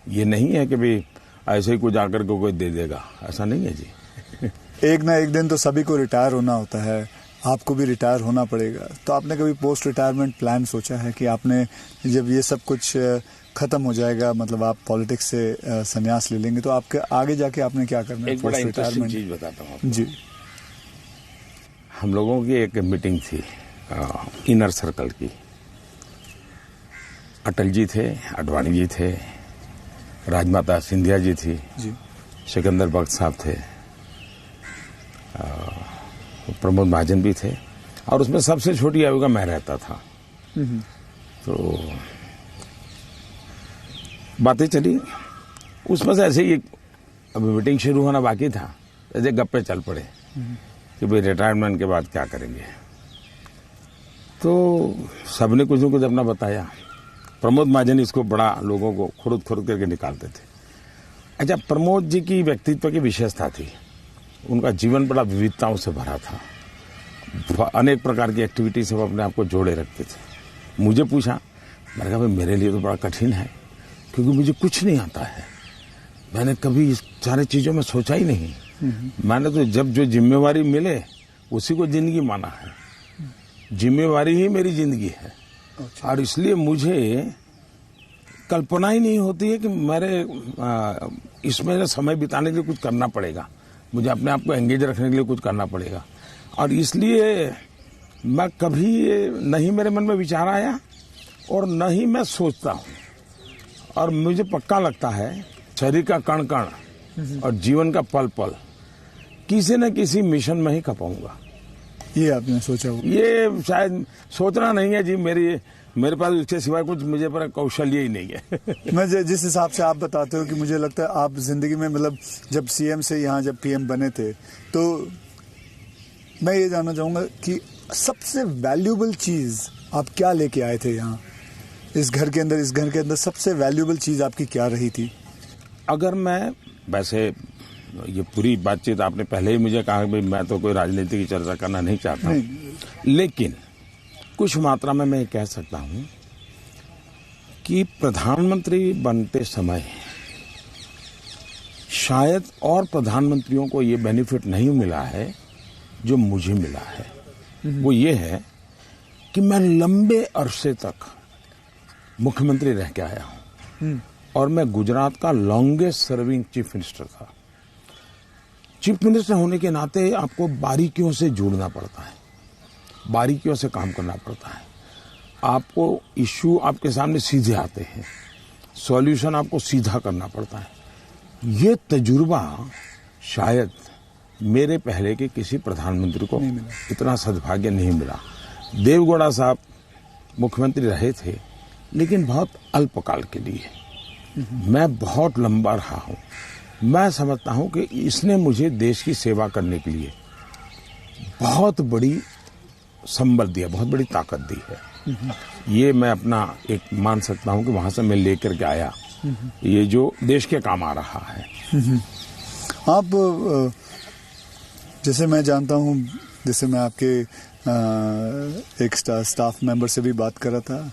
ये नहीं है कि भाई ऐसे ही कुछ आकर के कोई दे देगा, ऐसा नहीं है जी। एक ना एक दिन तो सभी को रिटायर होना होता है, आपको भी रिटायर होना पड़ेगा। तो आपने कभी पोस्ट रिटायरमेंट प्लान सोचा है कि आपने जब ये सब कुछ खत्म हो जाएगा, मतलब आप पॉलिटिक्स से संन्यास ले लेंगे, तो आपके आगे जाके आपने क्या करना है? एक बड़ा इंटरेस्टिंग चीज बताता हूँ जी। हम लोगों की एक मीटिंग थी इनर सर्कल की। अटल जी थे, आडवाणी जी थे, राजमाता सिंधिया जी थी जी, सिकंदर बख्त साहब थे, प्रमोद महाजन भी थे, और उसमें सबसे छोटी आयु का मैं रहता था। तो बातें चली, उसमें से ऐसे ही अभी मीटिंग शुरू होना बाकी था, ऐसे गप्पे चल पड़े कि भाई रिटायरमेंट के बाद क्या करेंगे। तो सबने कुछ न कुछ अपना बताया। प्रमोद महाजन इसको बड़ा लोगों को खुद करके निकालते थे। अच्छा, प्रमोद जी की व्यक्तित्व की विशेषता थी, उनका जीवन बड़ा विविधताओं से भरा था। अनेक प्रकार की एक्टिविटी से वो अपने आप को जोड़े रखते थे। मुझे पूछा, मैंने कहा भाई मेरे लिए तो बड़ा कठिन है, क्योंकि मुझे कुछ नहीं आता है। मैंने कभी इस सारी चीज़ों में सोचा ही नहीं। मैंने तो जब जो जिम्मेवारी मिले उसी को जिंदगी माना है। जिम्मेवारी ही मेरी जिंदगी है। अच्छा। और इसलिए मुझे कल्पना ही नहीं होती है कि मेरे इसमें समय बिताने के लिए कुछ करना पड़ेगा, मुझे अपने आप को एंगेज रखने के लिए कुछ करना पड़ेगा। और इसलिए मैं कभी नहीं मेरे मन में विचार आया और न ही मैं सोचता हूँ। और मुझे पक्का लगता है शरीर का कण कण और जीवन का पल पल किसी न किसी मिशन में ही खपाऊंगा। ये आपने सोचा हो? ये शायद सोचना नहीं है जी, मेरे पास इसके सिवाय कुछ मुझे पर कौशल्य ही नहीं है। मैं जिस हिसाब से आप बताते हो कि मुझे लगता है आप जिंदगी में, मतलब जब सीएम से यहाँ जब पीएम बने थे, तो मैं ये जानना चाहूंगा कि सबसे वैल्यूएबल चीज आप क्या लेके आए थे यहाँ इस घर के अंदर सबसे वैल्यूएबल चीज आपकी क्या रही थी? अगर मैं, वैसे ये पूरी बातचीत आपने पहले ही मुझे कहा कि मैं तो कोई राजनीति की चर्चा करना नहीं चाहता हूँ, लेकिन कुछ मात्रा में मैं ये कह सकता हूँ कि प्रधानमंत्री बनते समय शायद और प्रधानमंत्रियों को ये बेनिफिट नहीं मिला है जो मुझे मिला है। वो ये है कि मैं लंबे अरसे तक मुख्यमंत्री रह के आया हूँ और मैं गुजरात का लॉन्गेस्ट सर्विंग चीफ मिनिस्टर था। चीफ मिनिस्टर होने के नाते आपको बारीकियों से जुड़ना पड़ता है, बारीकियों से काम करना पड़ता है। आपको इश्यू आपके सामने सीधे आते हैं, सॉल्यूशन आपको सीधा करना पड़ता है। ये तजुर्बा शायद मेरे पहले के किसी प्रधानमंत्री को इतना सद्भाग्य नहीं मिला। देवगौड़ा साहब मुख्यमंत्री रहे थे, लेकिन बहुत अल्पकाल के लिए। मैं बहुत लंबा रहा हूं। मैं समझता हूं कि इसने मुझे देश की सेवा करने के लिए बहुत बड़ी संबल दिया, बहुत बड़ी ताकत दी है। ये मैं अपना एक मान सकता हूं कि वहां से मैं लेकर के आया, ये जो देश के काम आ रहा है। आप जैसे मैं जानता हूं, जैसे मैं आपके एक स्टाफ मेंबर से भी बात कर रहा था,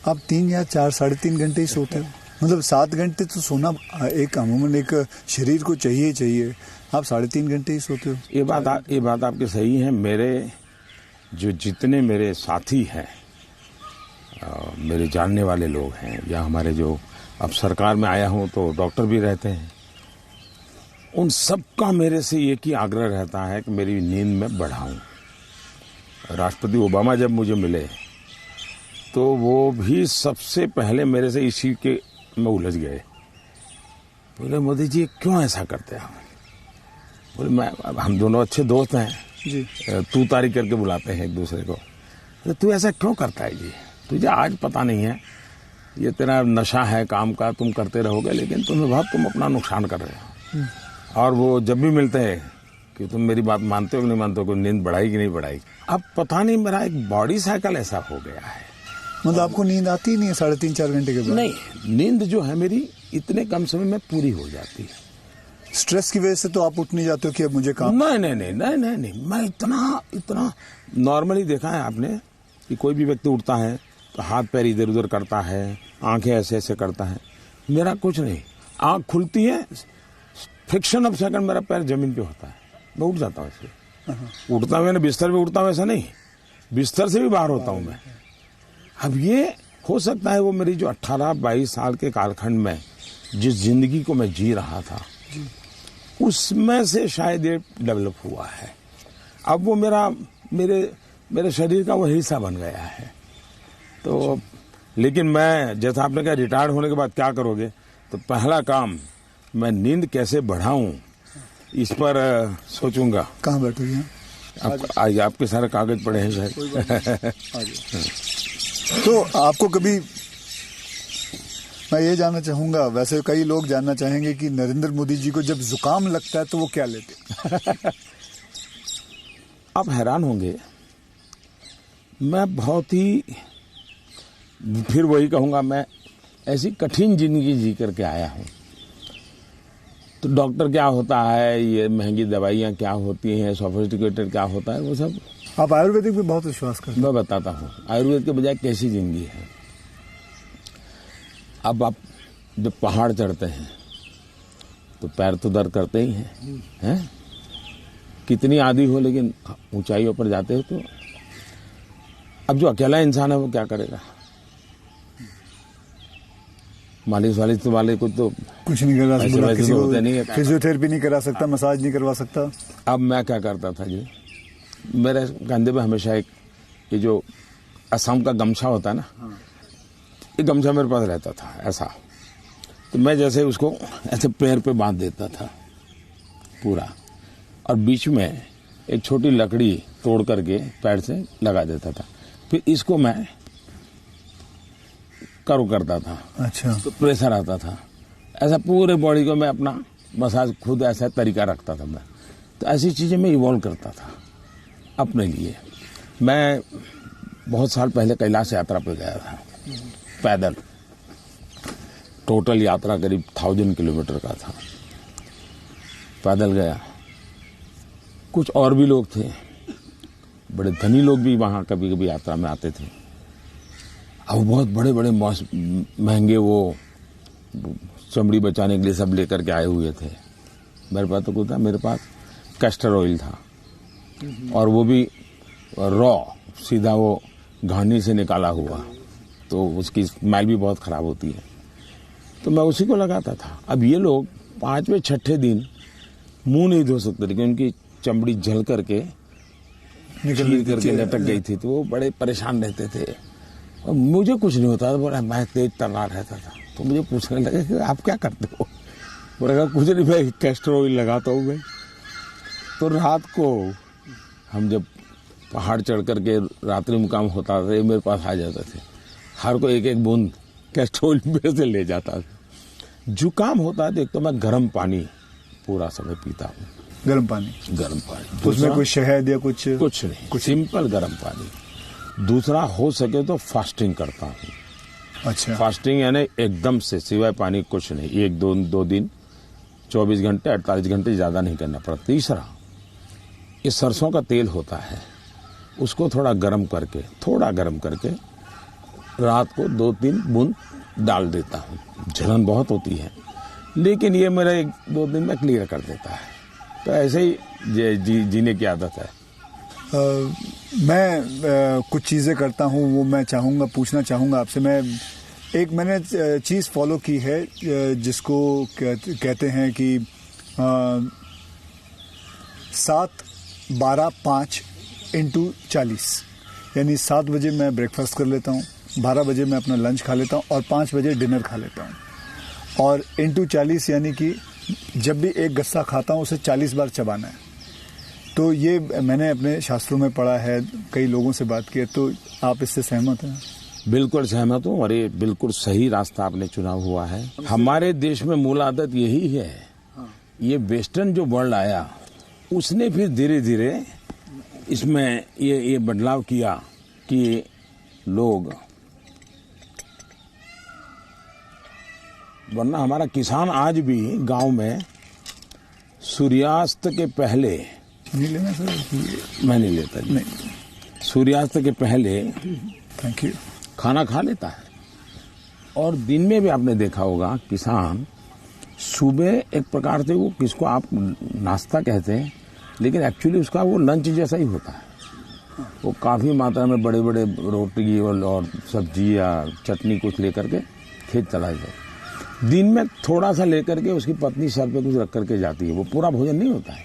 आप 3 या 4 साढ़े 3 घंटे ही सोते हो। मतलब 7 घंटे तो सोना एक अमूमन एक शरीर को चाहिए। आप 3.5 घंटे ही सोते हो। ये बात आपकी सही है। मेरे जितने मेरे साथी हैं, मेरे जानने वाले लोग हैं, या हमारे जो अब सरकार में आया हूं तो डॉक्टर भी रहते हैं, उन सबका मेरे से एक ही आग्रह रहता है कि मेरी नींद में बढ़ाऊं। राष्ट्रपति ओबामा जब मुझे मिले तो वो भी सबसे पहले मेरे से इसी के में उलझ गए। बोले मोदी जी क्यों ऐसा करते हैं? बोले हम दोनों अच्छे दोस्त हैं जी, तू तारी करके बुलाते हैं एक दूसरे को। तो तू ऐसा क्यों करता है जी? तुझे आज पता नहीं है, ये तेरा नशा है काम का, तुम करते रहोगे, लेकिन तुम अपना नुकसान कर रहे हो। और वो जब भी मिलते हैं कि तुम मेरी बात मानते हो कि नहीं मानते हो, नींद बढ़ाई कि नहीं बढ़ाई। अब पता नहीं, मेरा एक बॉडी साइकिल ऐसा हो गया है। मतलब आपको नींद आती नहीं है 3.5-4 घंटे के बाद? नहीं, नींद जो है मेरी इतने कम समय में पूरी हो जाती है। स्ट्रेस की वजह से तो आप उठ नहीं जाते हो कि अब मुझे काम? नहीं, मैं इतना नॉर्मली देखा है आपने कि कोई भी व्यक्ति उठता है तो हाथ पैर इधर उधर करता है, आंखें ऐसे ऐसे करता है। मेरा कुछ नहीं, आंख खुलती है, फ्रिक्शन ऑफ सेकंड मेरा पैर जमीन पे होता है, मैं उठ जाता हूँ ऐसे। उठता हूँ, बिस्तर पे उठता हूँ ऐसा नहीं, बिस्तर से भी बाहर होता हूँ मैं। अब ये हो सकता है वो मेरी जो 18-22 साल के कालखंड में जिस जिंदगी को मैं जी रहा था उसमें से शायद ये डेवलप हुआ है। अब वो मेरे शरीर का वो हिस्सा बन गया है। तो लेकिन मैं, जैसा आपने कहा रिटायर्ड होने के बाद क्या करोगे, तो पहला काम मैं नींद कैसे बढ़ाऊं इस पर सोचूंगा। कहाँ बैठोगे? आज आपके सारे कागज पड़े हैं शायद। तो आपको कभी, मैं ये जानना चाहूंगा, वैसे कई लोग जानना चाहेंगे कि नरेंद्र मोदी जी को जब जुकाम लगता है तो वो क्या लेते? आप हैरान होंगे, मैं बहुत ही, फिर वही कहूंगा, मैं ऐसी कठिन जिंदगी जी करके आया हूं। तो डॉक्टर क्या होता है, ये महंगी दवाइयां क्या होती हैं, सोफिस्टिकेटेड क्या होता है, वो सब। आप आयुर्वेदिक पे बहुत विश्वास करते हैं? मैं बताता हूँ आयुर्वेद के बजाय कैसी जिंदगी है। अब आप जब पहाड़ चढ़ते हैं तो पैर तो दर्द करते ही हैं, कितनी आदि हो, लेकिन ऊंचाइयों पर जाते हो तो अब जो अकेला इंसान है वो क्या करेगा? मालिश वाले को तो कुछ नहीं करा सकता, किसी को नहीं, फिजियोथेरेपी नहीं करा सकता, मसाज नहीं करवा सकता। अब मैं क्या करता था जी, मेरे कंधे पे हमेशा एक ये जो असम का गमछा होता है ना, ये गमछा मेरे पास रहता था ऐसा। तो मैं जैसे उसको ऐसे पैर पे बांध देता था पूरा, और बीच में एक छोटी लकड़ी तोड़ करके पैर से लगा देता था। फिर इसको मैं कर्व करता था। अच्छा। तो प्रेशर आता था, ऐसा पूरे बॉडी को मैं अपना मसाज खुद ऐसा तरीका रखता था मैं। तो ऐसी चीजें मैं इवॉल्व करता था अपने लिए। मैं बहुत साल पहले कैलाश यात्रा पे गया था पैदल, टोटल यात्रा करीब 1000 किलोमीटर का था, पैदल गया। कुछ और भी लोग थे, बड़े धनी लोग भी वहां कभी कभी यात्रा में आते थे। अब बहुत बड़े बड़े महंगे वो चमड़ी बचाने के लिए सब लेकर के आए हुए थे। मेरे पास तो कुछ था, मेरे पास कैस्टर ऑयल था, और वो भी रॉ, सीधा वो घानी से निकाला हुआ, तो उसकी स्मेल भी बहुत खराब होती है। तो मैं उसी को लगाता था। अब ये लोग 5वें-6ठे दिन मुंह नहीं धो सकते, लेकिन उनकी चमड़ी जल करके छील करके लटक गई थी, तो वो बड़े परेशान रहते थे। और मुझे कुछ नहीं होता था, बोला मैं तेज तर्रार रहता था। तो मुझे पूछने लगे कि आप क्या करते हो? बोला कुछ नहीं, मैं कैस्टर ऑयल लगाता हूँ मैं। तो रात को हम जब पहाड़ चढ़ करके रात्रि मुकाम होता था, मेरे पास आ जाते थे, हर को एक एक बूंद कैस्ट्रोल में से ले जाता था। जुकाम होता है तो एक तो मैं गर्म पानी पूरा समय पीता हूँ। गर्म पानी? गर्म पानी, तो उसमें कोई शहद या कुछ नहीं, कुछ सिंपल गर्म पानी। दूसरा, हो सके तो फास्टिंग करता हूँ। अच्छा। फास्टिंग यानी एकदम से सिवाय पानी कुछ नहीं, एक दो दिन 24 घंटे 48 घंटे ज्यादा नहीं करना पड़ता। तीसरा, ये सरसों का तेल होता है, उसको थोड़ा गर्म करके रात को 2-3 बूंद डाल देता हूँ। जलन बहुत होती है, लेकिन ये मेरा 1-2 दिन में क्लियर कर देता है। तो ऐसे ही जीने की आदत है। मैं कुछ चीज़ें करता हूँ, वो मैं पूछना चाहूँगा आपसे। मैंने चीज़ फॉलो की है जिसको कहते हैं कि 7-12-5 × 40, यानी 7 बजे मैं ब्रेकफास्ट कर लेता हूँ, 12 बजे मैं अपना लंच खा लेता हूँ और 5 बजे डिनर खा लेता हूँ। और × 40 यानी कि जब भी एक गस्सा खाता हूँ उसे 40 बार चबाना है। तो ये मैंने अपने शास्त्रों में पढ़ा है, कई लोगों से बात की है, तो आप इससे सहमत हैं? बिल्कुल सहमत हूँ, और ये बिल्कुल सही रास्ता आपने चुना हुआ है। हमारे देश में मूल आदत यही है। ये वेस्टर्न जो वर्ल्ड आया, उसने फिर धीरे धीरे इसमें ये बदलाव किया कि लोग, वरना हमारा किसान आज भी गांव में सूर्यास्त के पहले, नहीं लेना सर? मैं नहीं लेता जी। नहीं, सूर्यास्त के पहले थैंक यू, खाना खा लेता है। और दिन में भी आपने देखा होगा, किसान सुबह एक प्रकार से, वो किसको आप नाश्ता कहते हैं, लेकिन एक्चुअली उसका वो लंच जैसा ही होता है। वो काफी मात्रा में बड़े बड़े रोटी और सब्जी या चटनी कुछ लेकर के खेत चला जाए। दिन में थोड़ा सा लेकर के उसकी पत्नी सर पे कुछ रख करके जाती है। वो पूरा भोजन नहीं होता है,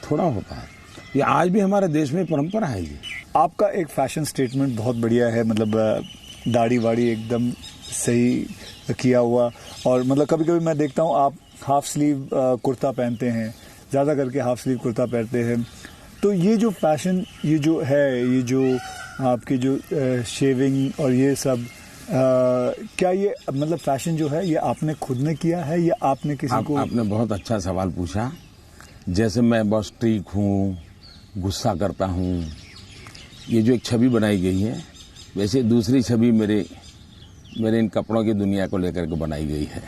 थोड़ा होता है। ये आज भी हमारे देश में परंपरा है। ये आपका एक फैशन स्टेटमेंट बहुत बढ़िया है, मतलब दाढ़ी वाड़ी एकदम सही किया हुआ। और मतलब कभी कभी मैं देखता हूँ आप हाफ स्लीव कुर्ता पहनते हैं, ज़्यादा करके हाफ स्लीव कुर्ता पहनते हैं। तो ये जो फैशन, ये जो है, ये जो आपकी जो शेविंग और ये सब, क्या ये मतलब फैशन जो है, ये आपने खुद ने किया है या आपने किसी को? आपने बहुत अच्छा सवाल पूछा। जैसे मैं बहुत स्ट्रीक हूँ, गुस्सा करता हूँ, ये जो एक छवि बनाई गई है, वैसे दूसरी छवि मेरे इन कपड़ों की दुनिया को लेकर के बनाई गई है।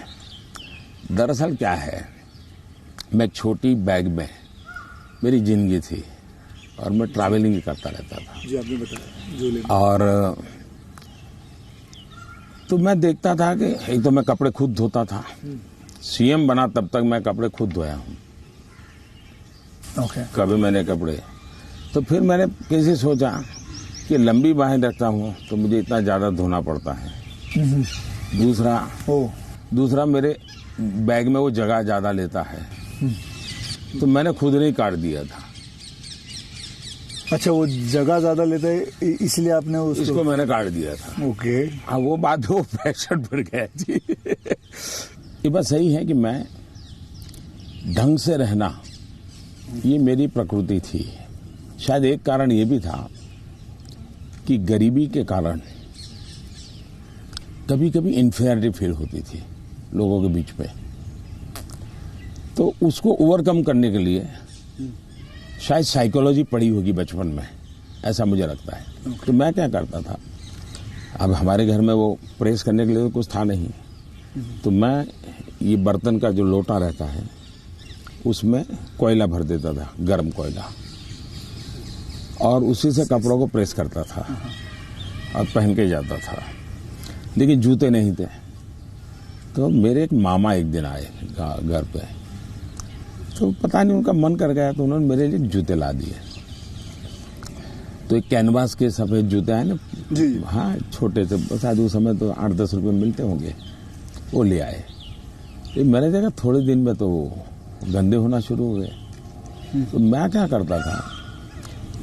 दरअसल क्या है, मैं एक छोटी बैग में मेरी जिंदगी थी और मैं ट्रैवलिंग करता रहता था। जी, आपने बताया। और तो मैं देखता था कि एक तो मैं कपड़े खुद धोता था। सीएम बना तब तक मैं कपड़े खुद धोया हूँ। कभी मैंने कपड़े, तो फिर मैंने कैसे सोचा कि लंबी बाहें रखता हूँ तो मुझे इतना ज्यादा धोना पड़ता है। दूसरा मेरे बैग में वो जगह ज्यादा लेता है, तो मैंने खुद नहीं काट दिया था। अच्छा, वो जगह ज्यादा लेता है इसलिए आपने उसको मैंने काट दिया था। ओके। हाँ, वो बात वो फैशन बढ़ गया जी। ये बात सही है कि मैं ढंग से रहना, ये मेरी प्रकृति थी। शायद एक कारण ये भी था कि गरीबी के कारण कभी कभी इन्फीरियरिटी फील होती थी लोगों के बीच में। तो उसको ओवरकम करने के लिए शायद साइकोलॉजी पढ़ी होगी बचपन में, ऐसा मुझे लगता है। तो मैं क्या करता था, अब हमारे घर में वो प्रेस करने के लिए कुछ था नहीं, तो मैं ये बर्तन का जो लोटा रहता है उसमें कोयला भर देता था, गर्म कोयला, और उसी से कपड़ों को प्रेस करता था और पहन के जाता था। लेकिन जूते नहीं थे। तो मेरे एक मामा एक दिन आए घर पे, तो पता नहीं उनका मन कर गया, तो उन्होंने मेरे लिए जूते ला दिए। तो एक कैनवास के सफेद जूते हैं ना जी। हाँ, छोटे से, शायद उस समय तो 8-10 रुपए मिलते होंगे, वो ले आए। तो मैंने देखा थोड़े दिन में तो गंदे होना शुरू हो गए। तो मैं क्या करता था,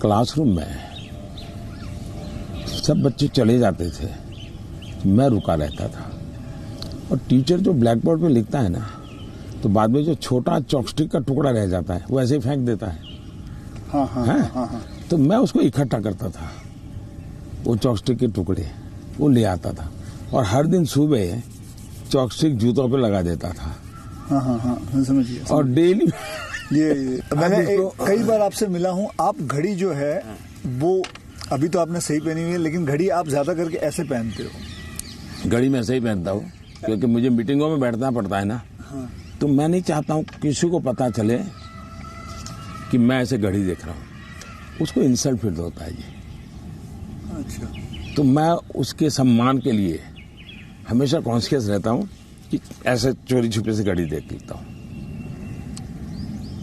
क्लासरूम में सब बच्चे चले जाते थे, मैं रुका रहता था, और टीचर जो ब्लैक बोर्ड पे लिखता है ना, तो बाद में जो छोटा चॉपस्टिक का टुकड़ा रह जाता है वो ऐसे ही फेंक देता है। हाँ। तो मैं उसको इकट्ठा करता था, वो चॉपस्टिक के टुकड़े, वो ले आता था और हर दिन सुबह चॉपस्टिक जूतों पे लगा देता था। हाँ, मैं समझ गया। और डेली ये मैंने कई बार आपसे मिला हूँ, आप घड़ी जो है वो अभी तो आपने सही पहनी हुई है, लेकिन घड़ी आप ज्यादा करके ऐसे पहनते हो। घड़ी मैं सही पहनता हूँ क्योंकि मुझे मीटिंगों में बैठना पड़ता है ना। हाँ। तो मैं नहीं चाहता हूँ किसी को पता चले कि मैं ऐसे घड़ी देख रहा हूँ, उसको इंसल्ट फील होता है जी। अच्छा। तो मैं उसके सम्मान के लिए हमेशा कॉन्शियस रहता हूँ कि ऐसे चोरी छुपे से घड़ी देख लेता हूँ।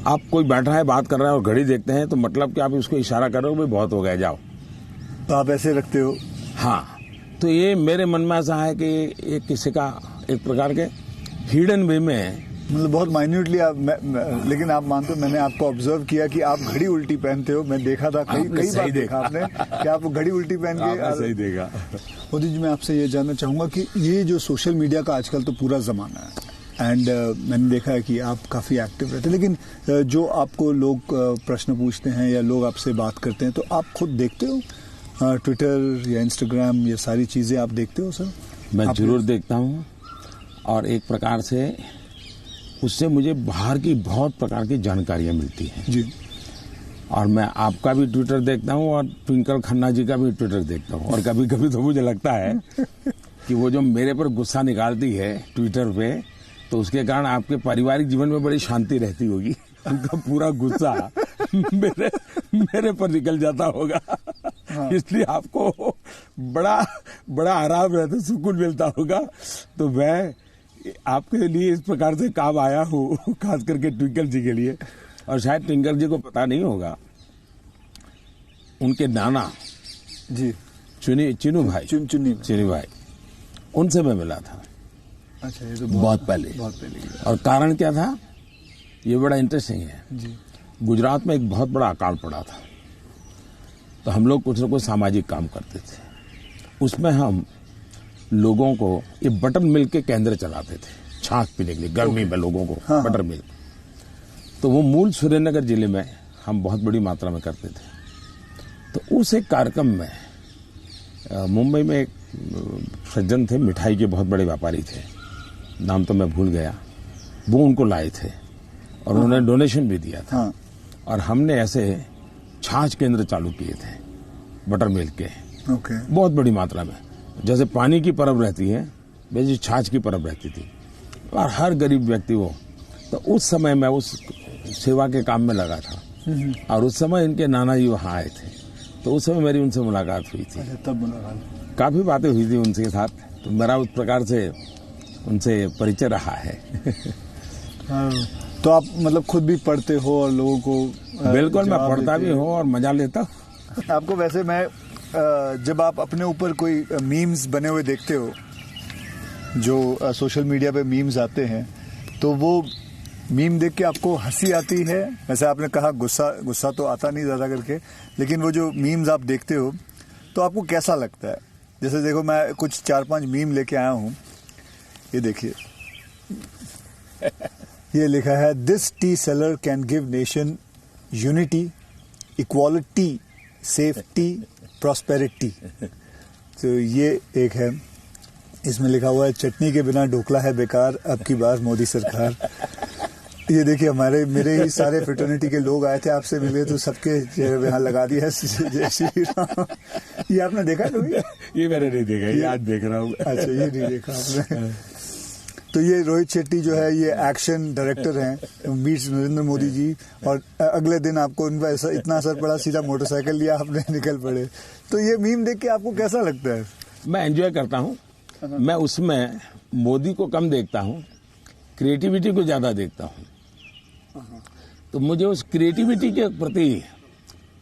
आप कोई बैठा है बात कर रहा है और घड़ी देखते हैं तो मतलब कि आप उसको इशारा कर रहे हो भाई बहुत हो गया जाओ, तो आप ऐसे रखते हो। हाँ, तो ये मेरे मन में ऐसा है कि ये किसी का एक प्रकार के हिडन वे में, मतलब बहुत माइन्यूटली आप लेकिन आप मानते हो, मैंने आपको ऑब्जर्व किया कि आप घड़ी उल्टी पहनते हो। मैं देखा था कई बार देखा आपने कि आप घड़ी उल्टी पहन के। सही देखा। मोदी जी, मैं आपसे ये जानना चाहूंगा कि ये जो सोशल मीडिया का आजकल तो पूरा जमाना है एंड मैंने देखा है कि आप काफी एक्टिव रहते हैं, लेकिन जो आपको लोग प्रश्न पूछते हैं या लोग आपसे बात करते हैं तो आप खुद देखते हो ट्विटर या इंस्टाग्राम, ये सारी चीजें आप देखते हो सर? मैं जरूर देखता हूँ और एक प्रकार से उससे मुझे बाहर की बहुत प्रकार की जानकारियां मिलती हैं जी। और मैं आपका भी ट्विटर देखता हूँ और ट्विंकल खन्ना जी का भी ट्विटर देखता हूँ। और कभी कभी तो मुझे लगता है कि वो जो मेरे पर गुस्सा निकालती है ट्विटर पे, तो उसके कारण आपके पारिवारिक जीवन में बड़ी शांति रहती होगी। उनका पूरा गुस्सा मेरे पर निकल जाता होगा। हाँ। इसलिए आपको बड़ा आराम रहता, सुकून मिलता होगा। तो मैं आपके लिए इस प्रकार से काम आया हूँ, खास करके ट्विंकल जी के लिए। और शायद ट्विंकल जी को पता नहीं होगा, उनके नाना जी चिनू भाई, उनसे मैं मिला था। अच्छा, ये तो बहुत पहले। और कारण क्या था, ये बड़ा इंटरेस्टिंग है जी। गुजरात में एक बहुत बड़ा अकाल पड़ा था, तो हम लोग कुछ न कुछ सामाजिक काम करते थे। उसमें हम लोगों को ये बटर मिल्क के केंद्र चलाते थे, छाछ पीने के लिए गर्मी में लोगों को। हाँ। बटर मिल्क, तो वो मूल सुरेंद्रनगर जिले में हम बहुत बड़ी मात्रा में करते थे। तो उस एक कार्यक्रम में मुंबई में एक सज्जन थे, मिठाई के बहुत बड़े व्यापारी थे, नाम तो मैं भूल गया, वो उनको लाए थे और उन्होंने डोनेशन भी दिया था। और हमने ऐसे छाछ केंद्र चालू किए थे बटर मिल्क के, बहुत बड़ी मात्रा में। जैसे पानी की परब रहती है वैसे छाछ की परब रहती थी और हर गरीब व्यक्ति वो। तो उस समय मैं उस सेवा के काम में लगा था और उस समय इनके नाना जी वहाँ आए थे, तो उस समय मेरी उनसे मुलाकात हुई थी। तब मुलाकात, काफी बातें हुई थी उनके साथ, तो मेरा उस प्रकार से उनसे परिचय रहा है। तो आप मतलब खुद भी पढ़ते हो और लोगों को? बिल्कुल, मैं पढ़ता भी हूँ और मजा लेता हूँ। आपको वैसे मैं जब आप अपने ऊपर कोई मीम्स बने हुए देखते हो, जो सोशल मीडिया पे मीम्स आते हैं, तो वो मीम देख के आपको हंसी आती है? वैसे आपने कहा गुस्सा तो आता नहीं ज्यादा करके, लेकिन वो जो मीम्स आप देखते हो तो आपको कैसा लगता है? जैसे देखो, मैं कुछ 4-5 मीम लेके आया हूँ, ये देखिए। ये लिखा है, this T seller can give nation unity, equality, safety, prosperity. तो ये एक है। इसमें लिखा हुआ है, चटनी के बिना ढोकला है बेकार, अब की बार मोदी सरकार। ये देखिए, मेरे ही सारे फ्रेटर्निटी के लोग आए थे, आपसे मिले तो सबके चेहरे पे यहाँ लगा दिया जय श्री राम। ये आपने देखा कभी? ये मैंने नहीं देखा, ये आज देख रहा हूँ। अच्छा, ये नहीं देखा आपने? तो ये रोहित शेट्टी जो है, ये एक्शन डायरेक्टर हैं, मीट्स नरेंद्र मोदी जी, और अगले दिन आपको उनका इतना असर पड़ा, सीधा मोटरसाइकिल लिया आपने, निकल पड़े। तो ये मीम देख के आपको कैसा लगता है? मैं एंजॉय करता हूँ। मैं उसमें मोदी को कम देखता हूँ, क्रिएटिविटी को ज्यादा देखता हूँ। तो मुझे उस क्रिएटिविटी के प्रति,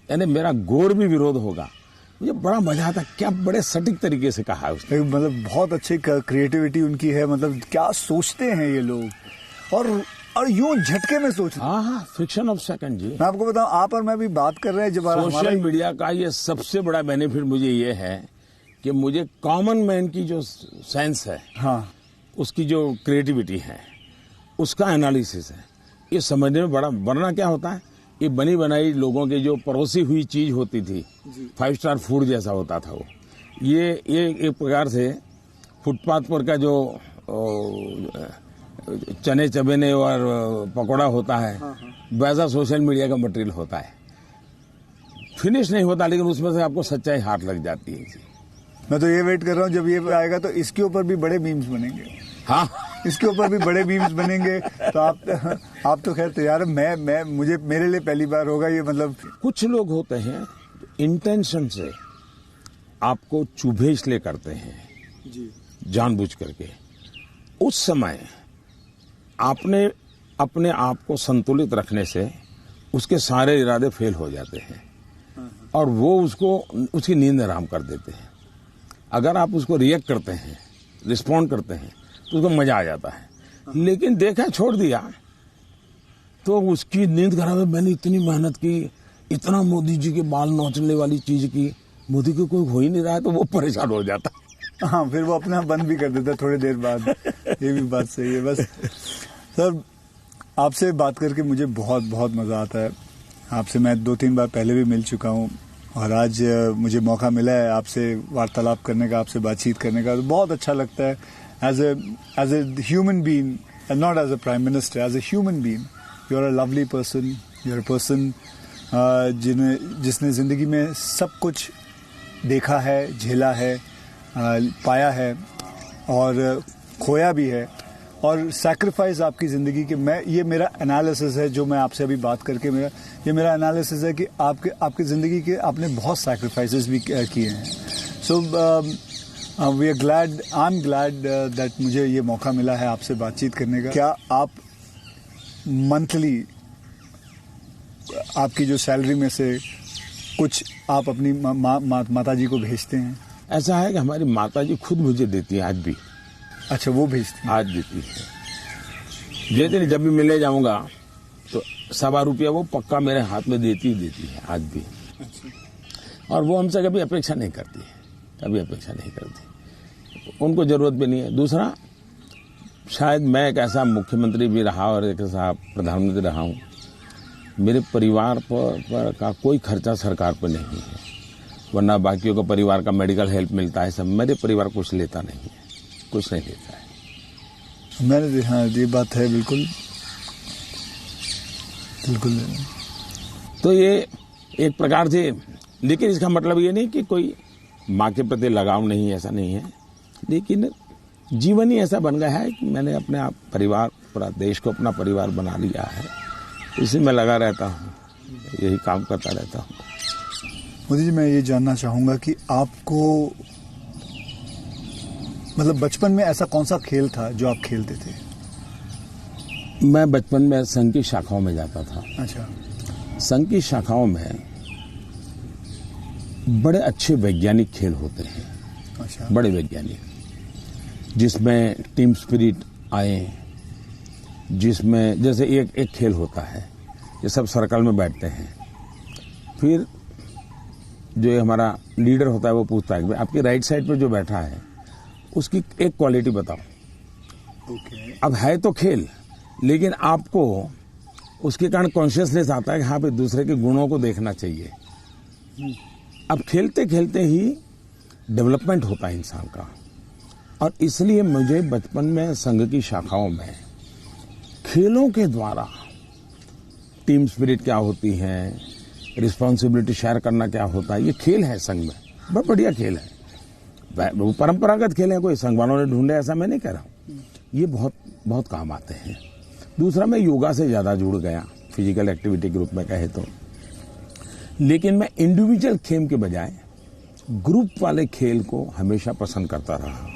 यानी मेरा घोर भी विरोध होगा, मुझे बड़ा मजा आता। क्या बड़े सटीक तरीके से कहा है उसने, मतलब बहुत अच्छी क्रिएटिविटी उनकी है। मतलब क्या सोचते हैं ये लोग, और यूं झटके में सोचते हैं। हाँ, फ्रिक्शन ऑफ सेकंड जी। मैं आपको बताऊं, आप और मैं भी बात कर रहे हैं, जब सोशल मीडिया का ये सबसे बड़ा बेनिफिट मुझे ये है कि मुझे कॉमन मैन की जो सेंस है, हाँ, उसकी जो क्रिएटिविटी है, उसका एनालिसिस है, ये समझने में बड़ा। वरना क्या होता है, ये बनी बनाई लोगों के जो परोसी हुई चीज होती थी, 5 स्टार फूड जैसा होता था वो, ये एक प्रकार से फुटपाथ पर का जो चने चबेने और पकौड़ा होता है, वैसा सोशल मीडिया का मटेरियल होता है। फिनिश नहीं होता, लेकिन उसमें से आपको सच्चाई हाथ लग जाती है। मैं तो ये वेट कर रहा हूँ जब ये आएगा तो इसके ऊपर भी बड़े मीम्स बनेंगे। हाँ, इसके ऊपर भी बड़े मीम्स बनेंगे। तो आप तो खैर तैयार है। मेरे लिए पहली बार होगा ये। मतलब कुछ लोग होते हैं इंटेंशन से आपको चुभे इसलिए करते हैं जी, जानबूझ करके। उस समय आपने अपने आप को संतुलित रखने से उसके सारे इरादे फेल हो जाते हैं और वो उसकी नींद आराम कर देते हैं। अगर आप उसको रिएक्ट करते हैं, रिस्पॉन्ड करते हैं, तो उसको मजा आ जाता है। लेकिन देखा छोड़ दिया तो उसकी नींद खराब है। मैंने इतनी मेहनत की, इतना मोदी जी के बाल नोचने वाली चीज की, मोदी को कोई हो ही नहीं रहा है, तो वो परेशान हो जाता। हाँ, फिर वो अपना बंद भी कर देता थोड़ी देर बाद। ये भी बात सही है। बस सर, आपसे बात करके मुझे बहुत बहुत मजा आता है। आपसे मैं 2-3 बार पहले भी मिल चुका हूँ और आज मुझे मौका मिला है आपसे वार्तालाप करने का, आपसे बातचीत करने का। तो बहुत अच्छा लगता है। As a human being and not as a prime minister, as a human being you are a lovely person. You are a person जिसने जिंदगी में सब कुछ देखा है, झेला है, पाया है और खोया भी है, और सैक्रिफाइस आपकी ज़िंदगी के। ये मेरा एनालिसिस है जो मैं आपसे अभी बात करके मेरा एनालिसिस है कि आपकी ज़िंदगी के आपने बहुत सैक्रिफाइसेस भी किए हैं। So we are glad, I am glad that मुझे ये मौका मिला है आपसे बातचीत करने का। क्या आप मंथली आपकी जो सैलरी में से कुछ आप अपनी माता जी को भेजते हैं? ऐसा है कि हमारी माता जी खुद मुझे देती है आज भी। अच्छा, वो भेजती हैं? आज देती है। जैसे जब भी मिलने जाऊंगा तो ₹1.25 वो पक्का मेरे हाथ में देती है आज भी। अच्छा। और वो हमसे कभी अपेक्षा नहीं करती है, कभी अपेक्षा नहीं करती। उनको जरूरत भी नहीं है। दूसरा, शायद मैं एक ऐसा मुख्यमंत्री भी रहा और एक ऐसा प्रधानमंत्री रहा हूँ, मेरे परिवार पर का कोई खर्चा सरकार पर नहीं है। वरना बाकियों को परिवार का मेडिकल हेल्प मिलता है सब, मेरे परिवार कुछ लेता नहीं है, कुछ नहीं लेता है। मैंने, हाँ, ये बात है बिल्कुल बिल्कुल। तो ये एक प्रकार से, लेकिन इसका मतलब ये नहीं कि कोई माँ के प्रति लगाव नहीं है, ऐसा नहीं है। लेकिन जीवन ही ऐसा बन गया है कि मैंने अपने आप परिवार, पूरा देश को अपना परिवार बना लिया है। इसी में लगा रहता हूँ, यही काम करता रहता हूँ। मोदी जी, मैं ये जानना चाहूँगा कि आपको मतलब बचपन में ऐसा कौन सा खेल था जो आप खेलते थे? मैं बचपन में संघ की शाखाओं में जाता था। अच्छा। संघ की शाखाओं में बड़े अच्छे वैज्ञानिक खेल होते हैं। अच्छा। बड़े वैज्ञानिक, जिसमें टीम स्पिरिट आए, जिसमें जैसे एक खेल होता है, ये सब सर्कल में बैठते हैं, फिर जो हमारा लीडर होता है वो पूछता है कि आपकी राइट साइड पे जो बैठा है उसकी एक क्वालिटी बताओ। ओके। अब है तो खेल, लेकिन आपको उसके कारण कॉन्शियसनेस आता है कि हाँ भाई दूसरे के गुणों को देखना चाहिए। अब खेलते खेलते ही डेवलपमेंट होता है इंसान का, और इसलिए मुझे बचपन में संघ की शाखाओं में खेलों के द्वारा टीम स्पिरिट क्या होती है, रिस्पॉन्सिबिलिटी शेयर करना क्या होता है, ये खेल है संघ में, बहुत बढ़िया खेल है। वो परंपरागत खेल है, कोई संघ वालों ने ढूंढे ऐसा मैं नहीं कह रहा हूँ, ये बहुत बहुत काम आते हैं। दूसरा, मैं योगा से ज्यादा जुड़ गया, फिजिकल एक्टिविटी के रूप में कहे तो। लेकिन मैं इंडिविजुअल खेल के बजाय ग्रुप वाले खेल को हमेशा पसंद करता रहा,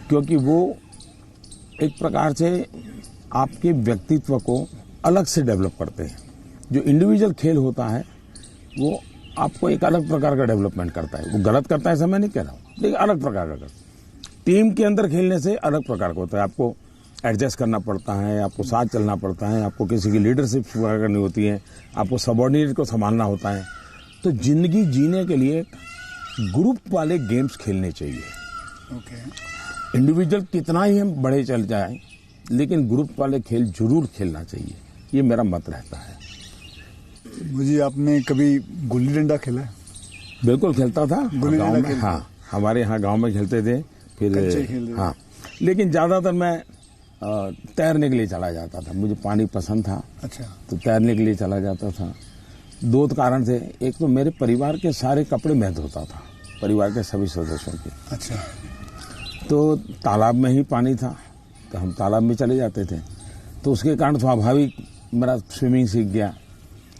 क्योंकि वो एक प्रकार से आपके व्यक्तित्व को अलग से डेवलप करते हैं। जो इंडिविजुअल खेल होता है वो आपको एक अलग प्रकार का डेवलपमेंट करता है। वो गलत करता है ऐसा मैं नहीं कह रहा हूँ, लेकिन अलग प्रकार का करता है। टीम के अंदर खेलने से अलग प्रकार का होता है, आपको एडजस्ट करना पड़ता है, आपको साथ चलना पड़ता है, आपको किसी की लीडरशिप करनी होती है, आपको सबऑर्डिनेट को संभालना होता है। तो जिंदगी जीने के लिए ग्रुप वाले गेम्स खेलने चाहिए। ओके। इंडिविजुअल कितना ही हम बड़े चल जाए, लेकिन ग्रुप वाले खेल जरूर खेलना चाहिए, ये मेरा मत रहता है। मुझे, आपने कभी गुल्ली डंडा खेला है? बिल्कुल खेलता था गुल्ली डंडा खेलता? हाँ हमारे यहाँ गांव में खेलते थे, फिर कच्चे खेल रहे। हाँ, लेकिन ज्यादातर मैं तैरने के लिए चला जाता था, मुझे पानी पसंद था। अच्छा। तो तैरने के लिए चला जाता था। दो कारण थे, एक तो मेरे परिवार के सारे कपड़े मैं धोता था, परिवार के सभी सदस्यों के। अच्छा। तो तालाब में ही पानी था, तो हम तालाब में चले जाते थे, तो उसके कारण स्वाभाविक मेरा स्विमिंग सीख गया,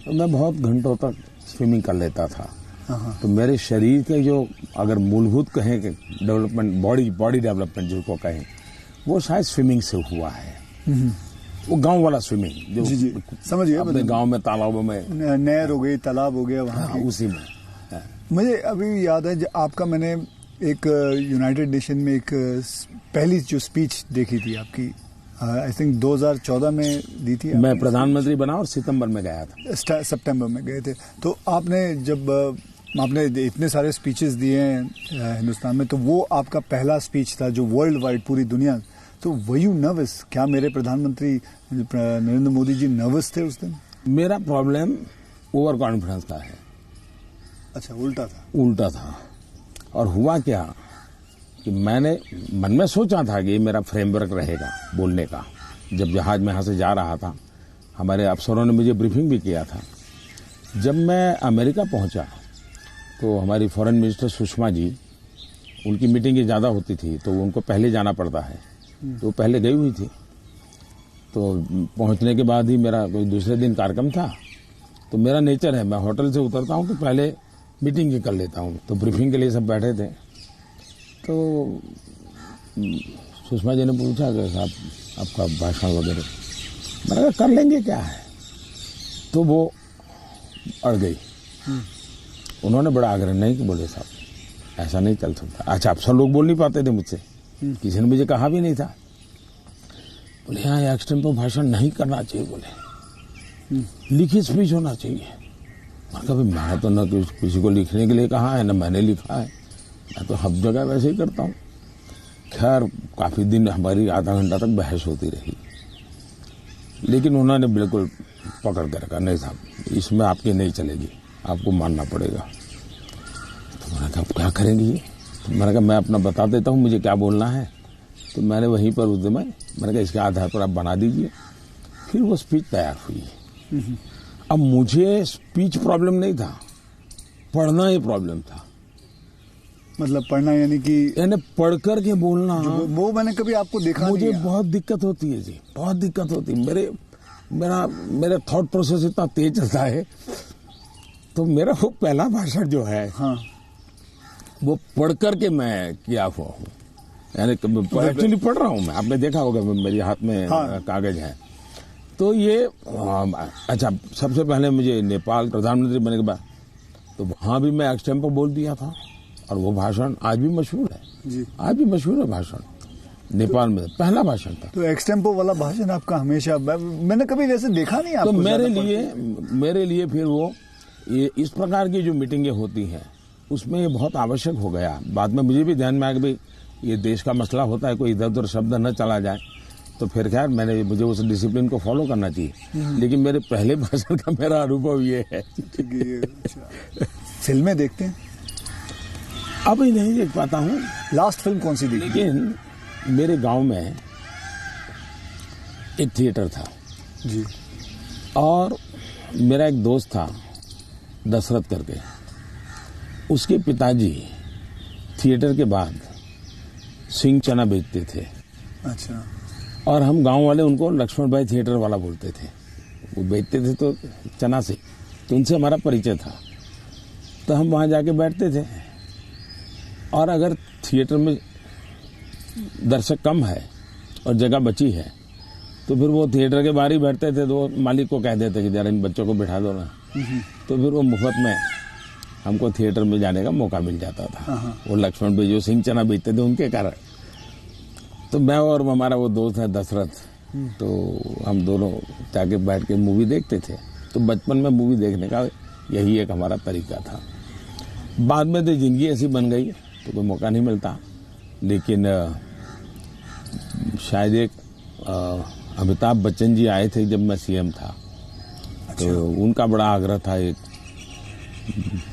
तो मैं बहुत घंटों तक स्विमिंग कर लेता था। हाँ। तो मेरे शरीर के जो अगर मूलभूत कहें कि डेवलपमेंट, बॉडी डेवलपमेंट जिसको कहें, वो शायद स्विमिंग से हुआ है। वो गांव वाला स्विमिंग जो जी समझिए, अपने गांव में तालाबों में, नहर हो गई, तालाब हो गया वहाँ। हाँ, उसी में। मुझे अभी याद है आपका, मैंने एक यूनाइटेड नेशन में एक पहली जो स्पीच देखी थी आपकी, आई थिंक 2014 में दी थी। मैं प्रधानमंत्री बना और सितंबर में गया था। सितंबर में गए थे। तो आपने जब आपने इतने सारे स्पीचेस दिए हैं हिंदुस्तान में, तो वो आपका पहला स्पीच था जो वर्ल्ड वाइड पूरी दुनिया। तो वर यू नर्वस? क्या मेरे प्रधानमंत्री नरेंद्र मोदी जी नर्वस थे उस दिन? मेरा प्रॉब्लम ओवर कॉन्फिडेंस का है। अच्छा, उल्टा था? उल्टा था। और हुआ क्या कि मैंने मन में सोचा था कि ये मेरा फ्रेमवर्क रहेगा बोलने का। जब जहाज में यहाँ से जा रहा था, हमारे अफसरों ने मुझे ब्रीफिंग भी किया था। जब मैं अमेरिका पहुंचा तो हमारी फॉरेन मिनिस्टर सुषमा जी, उनकी मीटिंगें ज़्यादा होती थी, तो उनको पहले जाना पड़ता है, तो पहले गई हुई थी। तो पहुंचने के बाद ही मेरा कोई दूसरे दिन कार्यक्रम था, तो मेरा नेचर है, मैं होटल से उतरता हूं तो पहले मीटिंग ही कर लेता हूं। तो ब्रीफिंग के लिए सब बैठे थे, तो सुषमा जी ने पूछा कि साहब आपका भाषण वगैरह, मैंने कहा कर लेंगे, क्या है। तो वो अड़ गई। उन्होंने बड़ा आग्रह नहीं कि बोले साहब ऐसा नहीं चल सकता। अच्छा, अफसर लोग बोल नहीं पाते थे मुझसे, किसी ने मुझे कहा भी नहीं था। बोले यहाँ एक्सटेम्पो भाषण नहीं करना चाहिए, बोले लिखित स्पीच होना चाहिए। कभी मैं तो न किसी को लिखने के लिए कहा है, न मैंने लिखा है, मैं तो हर जगह वैसे ही करता हूँ। खैर काफी दिन हमारी आधा घंटा तक बहस होती रही, लेकिन उन्होंने बिल्कुल पकड़ के रखा, नहीं साहब इसमें आपकी नहीं चलेगी, आपको मानना पड़ेगा। तो मैंने कहा क्या करेंगे ये? तो मैंने कहा मैं अपना बता देता हूँ मुझे क्या बोलना है। तो मैंने वहीं पर उस दिन मैंने कहा इसके आधार पर आप बना दीजिए। फिर वो स्पीच तैयार हुई। अब मुझे स्पीच प्रॉब्लम नहीं था, पढ़ना ही प्रॉब्लम था। मतलब पढ़ना यानी पढ़ कर के बोलना, वो मैंने कभी आपको देखा मुझे नहीं। बहुत दिक्कत होती है जी, बहुत दिक्कत होती है। मेरा थॉट प्रोसेस इतना तेज चलता है। तो मेरा वो पहला भाषण जो है, हाँ, वो पढ़ करके मैं किया हुआ हूँ, यानी एक्चुअली पढ़ रहा हूँ मैं। आपने देखा होगा मेरे हाथ में कागज है। तो ये अच्छा, सबसे पहले मुझे नेपाल प्रधानमंत्री बनने के बाद तो वहां भी मैं एक्सटेम्पो बोल दिया था, और वो भाषण आज भी मशहूर है जी। आज भी मशहूर है भाषण, नेपाल में पहला भाषण था। तो एक्सटेम्पो वाला भाषण आपका हमेशा, मैंने कभी वैसे देखा नहीं आपको। तो मेरे लिए फिर वो ये इस प्रकार की जो मीटिंगें होती हैं उसमें ये बहुत आवश्यक हो गया। बाद में मुझे भी ध्यान में आया कि भाई ये देश का मसला होता है, कोई इधर उधर शब्द न चला जाए। तो फिर खैर मुझे उस डिसिप्लिन को फॉलो करना चाहिए। लेकिन मेरे पहले भाषण का मेरा अनुभव ये है। फिल्में देखते हैं? अभी नहीं देख पाता हूँ। लास्ट फिल्म कौन सी देखी? लेकिन मेरे गांव में एक थिएटर था जी, और मेरा एक दोस्त था दशरथ करके, उसके पिताजी थिएटर के बाद सिंह चना बेचते थे। अच्छा। और हम गांव वाले उनको लक्ष्मण भाई थिएटर वाला बोलते थे। वो बेचते थे तो चना से, तो उनसे हमारा परिचय था। तो हम वहां जाके बैठते थे, और अगर थिएटर में दर्शक कम है और जगह बची है तो फिर वो थिएटर के बाहर ही बैठते थे। तो मालिक को कह देते कि जरा इन बच्चों को बिठा दो ना। तो फिर वो मुफ्त में हमको थिएटर में जाने का मौका मिल जाता था। वो लक्ष्मण भाई जो सिंह चना बेचते थे उनके कारण। तो मैं और हमारा वो दोस्त है दशरथ, तो हम दोनों जाके बैठ के मूवी देखते थे। तो बचपन में मूवी देखने का यही एक हमारा तरीका था। बाद में तो जिंदगी ऐसी बन गई तो कोई मौका नहीं मिलता। लेकिन शायद एक अमिताभ बच्चन जी आए थे जब मैं सीएम था। अच्छा। तो उनका बड़ा आग्रह था एक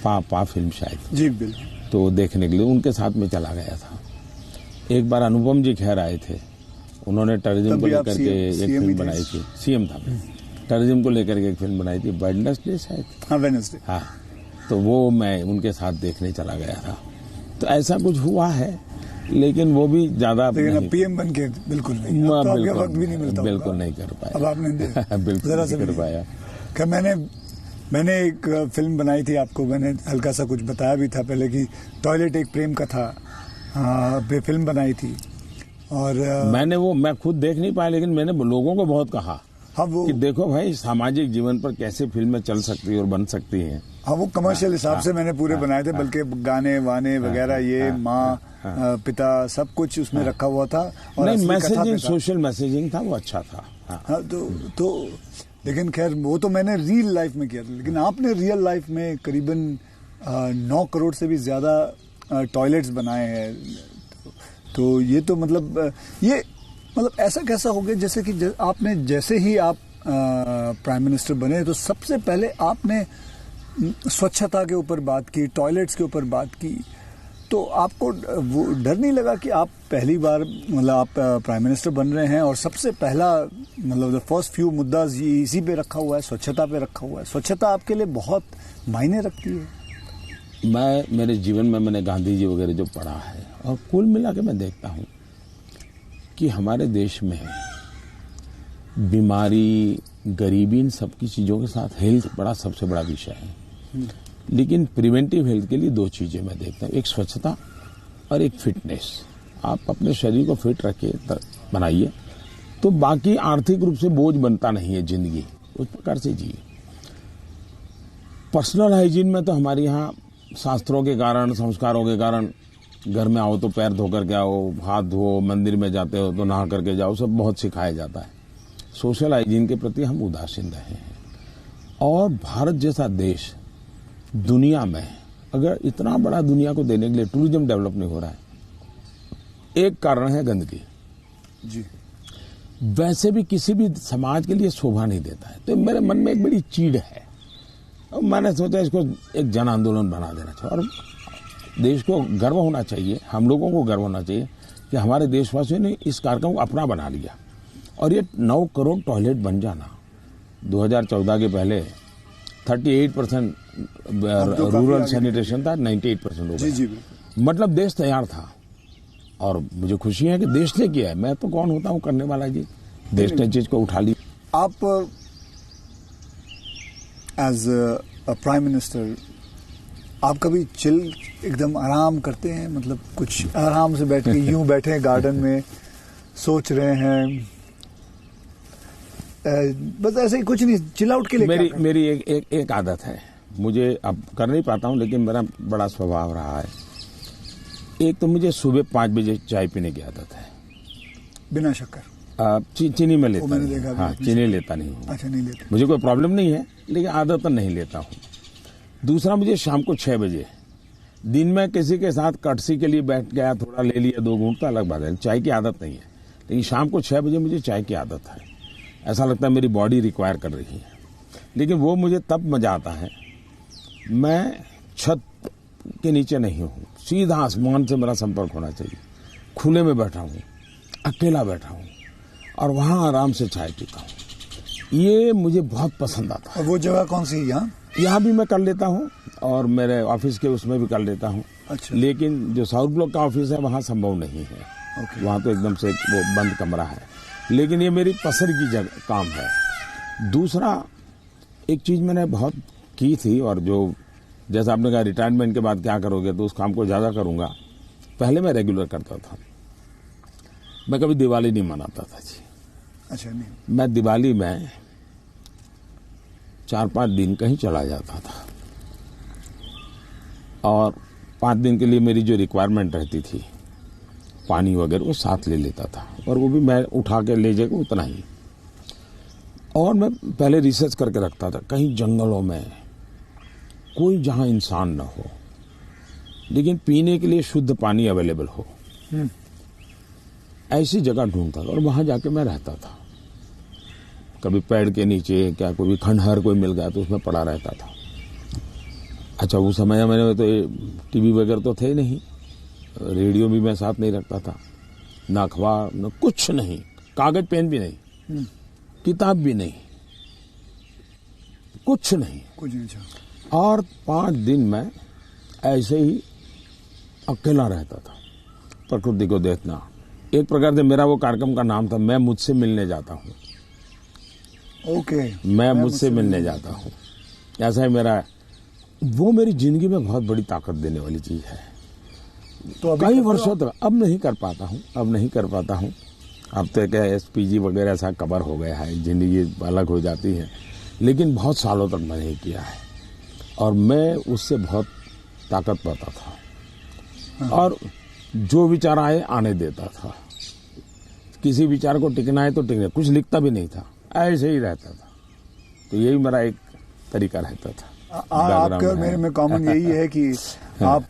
पा फिल्म शायद। जी बिल्कुल। तो देखने के लिए उनके साथ में चला गया था। एक बार अनुपम जी खैर आए थे, उन्होंने टेररिज्म को लेकर के एक फिल्म बनाई थी। सीएम था मैं। टेररिज्म को लेकर के एक फिल्म बनाई थी, वेडनेसडे शायद। हाँ, वेडनेसडे। हाँ, तो वो मैं उनके साथ देखने चला गया था। तो ऐसा कुछ हुआ है, लेकिन वो भी ज्यादा। लेकिन अब पीएम बन के बिल्कुल नहीं, अब तो आपके वक्त भी नहीं मिलता, बिल्कुल नहीं कर पाया। अब आपने बिल्कुल नहीं कर पाया। मैंने एक फिल्म बनाई थी, आपको मैंने हल्का सा कुछ बताया भी था पहले कि टॉयलेट एक प्रेम कथा पे फिल्म बनाई थी। और मैं खुद देख नहीं पाया, लेकिन मैंने लोगों को बहुत कहा कि देखो भाई सामाजिक जीवन पर कैसे फिल्में चल सकती है और बन सकती हैं। हाँ, वो कमर्शियल हिसाब से मैंने पूरे बनाए थे, बल्कि गाने वाने वगैरह ये माँ पिता सब कुछ उसमें रखा हुआ था। और नहीं, मैसेजिंग, सोशल मैसेजिंग था, वो अच्छा था। हाँ, तो लेकिन खैर वो तो मैंने रियल लाइफ में किया था, लेकिन आपने रियल लाइफ में करीबन 9 करोड़ से भी ज्यादा टॉयलेट्स बनाए हैं। तो ये तो मतलब ऐसा कैसा हो गया जैसे कि आपने जैसे ही आप प्राइम मिनिस्टर बने तो सबसे पहले आपने स्वच्छता के ऊपर बात की, टॉयलेट्स के ऊपर बात की। तो आपको वो डर नहीं लगा कि आप पहली बार मतलब आप प्राइम मिनिस्टर बन रहे हैं और सबसे पहला मतलब द फर्स्ट फ्यू मुद्दा इसी पे रखा हुआ है, स्वच्छता पे रखा हुआ है। स्वच्छता आपके लिए बहुत मायने रखती है। मैं मेरे जीवन में मैंने गांधी जी वगैरह जो पढ़ा है, और कुल मिला के मैं देखता हूँ कि हमारे देश में बीमारी, गरीबी, इन सब की चीज़ों के साथ हेल्थ बड़ा सबसे बड़ा विषय है। लेकिन प्रिवेंटिव हेल्थ के लिए 2 चीज़ें मैं देखता हूँ, एक स्वच्छता और एक फिटनेस। आप अपने शरीर को फिट रखिए, बनाइए, तो बाकी आर्थिक रूप से बोझ बनता नहीं है जिंदगी, उस प्रकार से जिए। पर्सनल हाइजीन में तो हमारे यहाँ शास्त्रों के कारण, संस्कारों के कारण, घर में आओ तो पैर धो करके आओ, हाथ धो, मंदिर में जाते हो तो नहा करके जाओ, सब बहुत सिखाया जाता है। सोशल हाइजीन के प्रति हम उदासीन रहे हैं। और भारत जैसा देश दुनिया में, अगर इतना बड़ा दुनिया को देने के लिए टूरिज्म डेवलप नहीं हो रहा है, एक कारण है गंदगी जी। वैसे भी किसी भी समाज के लिए शोभा नहीं देता है। तो मेरे मन में एक बड़ी चीड़ है, और मैंने सोचा इसको एक जन आंदोलन बना देना चाहिए। और देश को गर्व होना चाहिए, हम लोगों को गर्व होना चाहिए कि हमारे देशवासियों ने इस कार्यक्रम को अपना बना लिया। और ये 9 करोड़ टॉयलेट बन जाना, 2014 के पहले 38% रूरल सैनिटेशन था, 98% हो गया। मतलब देश तैयार था, और मुझे खुशी है कि देश ने किया है। मैं तो कौन होता हूँ करने वाला जी, देश ने चीज को उठा ली। आप एज अ प्राइम मिनिस्टर आप कभी चिल एकदम आराम करते हैं, मतलब कुछ आराम से बैठ के यूं बैठे हैं गार्डन में सोच रहे हैं, बस ऐसे ही कुछ नहीं, चिल आउट के लिए? मेरी एक आदत है, मुझे अब कर नहीं पाता हूं, लेकिन मेरा बड़ा स्वभाव रहा है। एक तो मुझे सुबह 5 बजे चाय पीने की आदत है, बिना शक्कर। चीनी में लेता नहीं। हाँ, चीनी लेता नहीं हूँ। अच्छा, नहीं लेता। मुझे कोई प्रॉब्लम नहीं है, लेकिन आदत नहीं लेता हूँ। दूसरा, मुझे शाम को 6 बजे, दिन में किसी के साथ कटसी के लिए बैठ गया, थोड़ा ले लिया 2 घूंट, तो अलग बात है, चाय की आदत नहीं है। लेकिन शाम को 6 बजे मुझे चाय की आदत है, ऐसा लगता है मेरी बॉडी रिक्वायर कर रही है। लेकिन वो मुझे तब मजा आता है, मैं छत के नीचे नहीं हूँ, सीधा आसमान से मेरा संपर्क होना चाहिए, खुले में बैठा हूँ, अकेला बैठा हूँ, और वहां आराम से चाय पीता हूँ। ये मुझे बहुत पसंद आता है। और वो जगह कौन सी है? यहाँ भी मैं कर लेता हूँ, और मेरे ऑफिस के उसमें भी कर लेता हूँ। अच्छा। लेकिन जो साउथ ब्लॉक का ऑफिस है वहाँ संभव नहीं है। वहाँ तो एकदम से वो बंद कमरा है। लेकिन ये मेरी पसंद की जगह काम है। दूसरा, एक चीज मैंने बहुत की थी, और जो जैसा आपने कहा रिटायरमेंट के बाद क्या करोगे, तो उस काम को ज्यादा करूंगा। पहले मैं रेगुलर करता था, मैं कभी दिवाली नहीं मनाता था जी। अच्छा। नहीं, मैं दिवाली में 4-5 दिन कहीं चला जाता था, और 5 दिन के लिए मेरी जो रिक्वायरमेंट रहती थी, पानी वगैरह, वो साथ ले लेता था, और वो भी मैं उठा के ले जाकर उतना ही। और मैं पहले रिसर्च करके रखता था, कहीं जंगलों में कोई जहां इंसान न हो, लेकिन पीने के लिए शुद्ध पानी अवेलेबल हो, ऐसी जगह ढूंढता था, और वहां जाके मैं रहता था। कभी पेड़ के नीचे, क्या कोई खंडहर कोई मिल गया तो उसमें पड़ा रहता था। अच्छा, उस समय में तो टीवी वगैरह तो थे ही नहीं, रेडियो भी मैं साथ नहीं रखता था, ना अखबार, न कुछ नहीं, कागज पेन भी नहीं, किताब भी नहीं, कुछ नहीं। और 5 दिन मैं ऐसे ही अकेला रहता था, प्रकृति को देखना। एक प्रकार से मेरा वो कार्यक्रम का नाम था, मैं मुझसे मिलने जाता हूँ। मैं मुझसे मिलने जाता हूँ, ऐसा है मेरा। वो मेरी जिंदगी में बहुत बड़ी ताकत देने वाली चीज है। तो कई वर्षों तक अब नहीं कर पाता हूँ। अब तो क्या SPG वगैरह ऐसा कवर हो गया है, जिंदगी अलग हो जाती है, लेकिन बहुत सालों तक मैंने किया है और मैं उससे बहुत ताकत पाता था। और जो विचार आए आने देता था, किसी विचार को टिकना है तो टिकना, कुछ लिखता भी नहीं था, ऐसे ही रहता था। तो यही मेरा एक तरीका रहता था। आपका मेरे में कॉमन यही है कि आप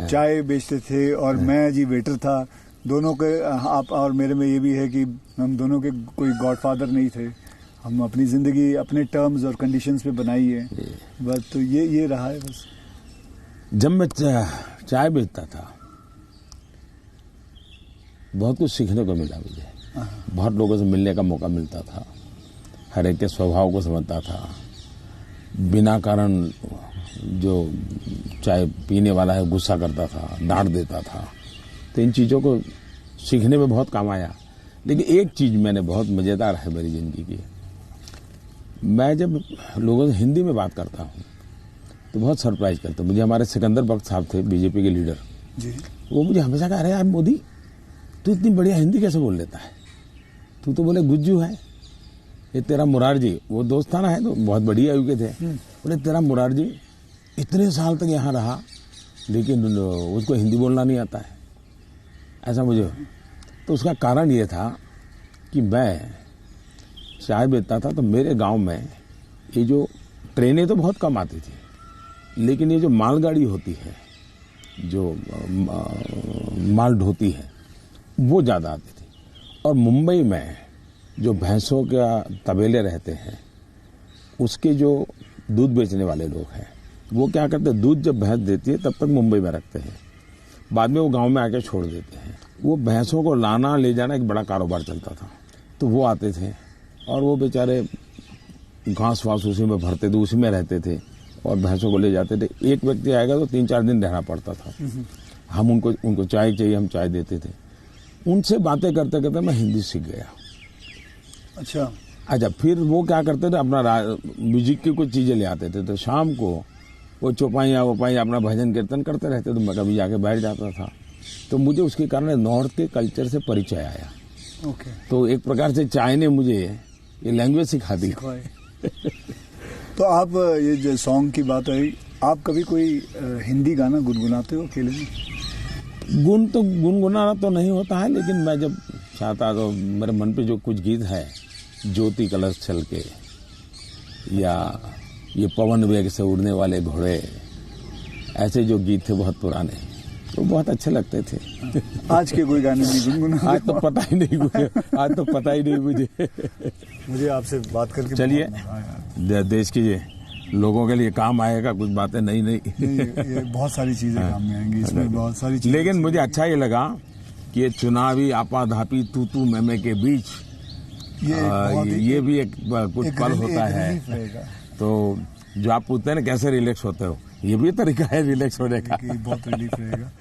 चाय बेचते थे और मैं जी वेटर था। दोनों के आप और मेरे में ये भी है कि हम दोनों के कोई गॉडफादर नहीं थे, हम अपनी जिंदगी अपने टर्म्स और कंडीशंस पे बनाई है बस। तो ये रहा है बस। जब मैं चाय बेचता था बहुत कुछ सीखने को मिला मुझे, बहुत लोगों से मिलने का मौका मिलता था, हर एक के स्वभाव को समझता था। बिना कारण जो चाय पीने वाला है गुस्सा करता था, डांट देता था, तो इन चीज़ों को सीखने में बहुत काम आया। लेकिन एक चीज़ मैंने बहुत मज़ेदार है मेरी ज़िंदगी की, मैं जब लोगों से हिंदी में बात करता हूँ तो बहुत सरप्राइज करता। मुझे हमारे सिकंदर बख्श साहब थे, बीजेपी के लीडर जी, वो मुझे हमेशा कह रहे हैं, यार मोदी तू इतनी बढ़िया हिंदी कैसे बोल लेता है, तू तो बोले गुज्जू है। ये तेरा मुरारजी, वो दोस्त था ना, है तो बहुत बड़ी आयु के थे, बोले तेरा मुरारजी इतने साल तक यहाँ रहा लेकिन उसको हिंदी बोलना नहीं आता है, ऐसा मुझे। तो उसका कारण ये था कि मैं चाय बेचता था तो मेरे गांव में ये जो ट्रेनें तो बहुत कम आती थी, लेकिन ये जो मालगाड़ी होती है, जो माल ढोती है, वो ज़्यादा आती थी। और मुंबई में जो भैंसों का तबेले रहते हैं, उसके जो दूध बेचने वाले लोग हैं, वो क्या करते हैं, दूध जब भैंस देती है तब तक मुंबई में रखते हैं, बाद में वो गांव में आके छोड़ देते हैं। वो भैंसों को लाना ले जाना एक बड़ा कारोबार चलता था। तो वो आते थे और वो बेचारे घास वास उसी में भरते थे, उसी में रहते थे और भैंसों को ले जाते थे। एक व्यक्ति आएगा तो 3-4 दिन रहना पड़ता था। हम उनको चाय चाहिए, हम चाय देते थे। उनसे बातें करते करते मैं हिंदी सीख गया। अच्छा, फिर वो क्या करते थे, अपना म्यूजिक की कुछ चीजें ले आते थे, तो शाम को वो चौपाइयाँ वोपाइयाँ अपना भजन कीर्तन करते रहते, तो मैं कभी जाके बैठ जाता था। तो मुझे उसके कारण नॉर्थ के कल्चर से परिचय आया। तो एक प्रकार से चाय ने मुझे ये लैंग्वेज सिखा दी। तो आप ये जो सॉन्ग की बात आई, आप कभी कोई हिंदी गाना गुनगुनाते हो अकेले में? गुनगुनाना तो नहीं होता है, लेकिन मैं जब चाहता तो मेरे मन पे जो कुछ गीत है, ज्योति कलश छल के, या ये पवन वेग से उड़ने वाले घोड़े, ऐसे जो गीत थे बहुत पुराने, तो बहुत अच्छे लगते थे। आज के कोई गाने नहीं गुनगुना? आज तो पता ही नहीं मुझे। मुझे आपसे बात करके चलिए, देश के लोगों के लिए काम आएगा कुछ बातें। नहीं ये बहुत सारी चीजें काम में आएंगी, इसमें बहुत सारी चीजें। लेकिन मुझे अच्छा ये लगा कि ये चुनावी आपाधापी तू मैं के बीच ये भी एक कुछ पल होता है। तो जो आप पूछते हैं ना कैसे रिलैक्स होते हो, ये भी तरीका है रिलैक्स होने का। बहुत रिलीफ रहेगा।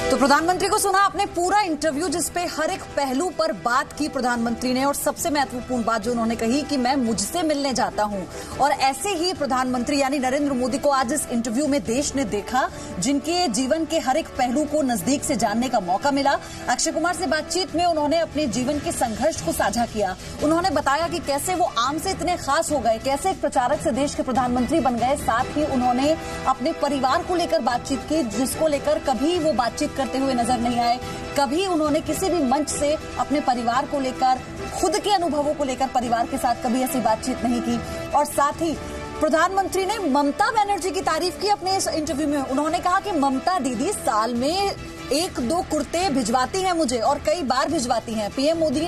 तो प्रधानमंत्री को सुना आपने पूरा इंटरव्यू, जिसपे हर एक पहलू पर बात की प्रधानमंत्री ने। और सबसे महत्वपूर्ण बात जो उन्होंने कही कि मैं मुझसे मिलने जाता हूं। और ऐसे ही प्रधानमंत्री यानी नरेंद्र मोदी को आज इस इंटरव्यू में देश ने देखा, जिनके जीवन के हर एक पहलू को नजदीक से जानने का मौका मिला। अक्षय कुमार से बातचीत में उन्होंने अपने जीवन के संघर्ष को साझा किया। उन्होंने बताया कि कैसे वो आम से इतने खास हो गए, कैसे एक प्रचारक से देश के प्रधानमंत्री बन गए। साथ ही उन्होंने अपने परिवार को लेकर बातचीत की, जिसको लेकर कभी वो बातचीत करते हुए नजर नहीं आए। कभी उन्होंने किसी भी मंच से अपने परिवार को लेकर, खुद के अनुभवों को लेकर परिवार के साथ कभी ऐसी बातचीत नहीं की। और साथ ही प्रधानमंत्री ने ममता बनर्जी की तारीफ की अपने इस इंटरव्यू में। उन्होंने कहा कि ममता दीदी साल में 1-2 कुर्ते भिजवाती हैं मुझे और कई बार भिजवाती हैं। पीएम मोदी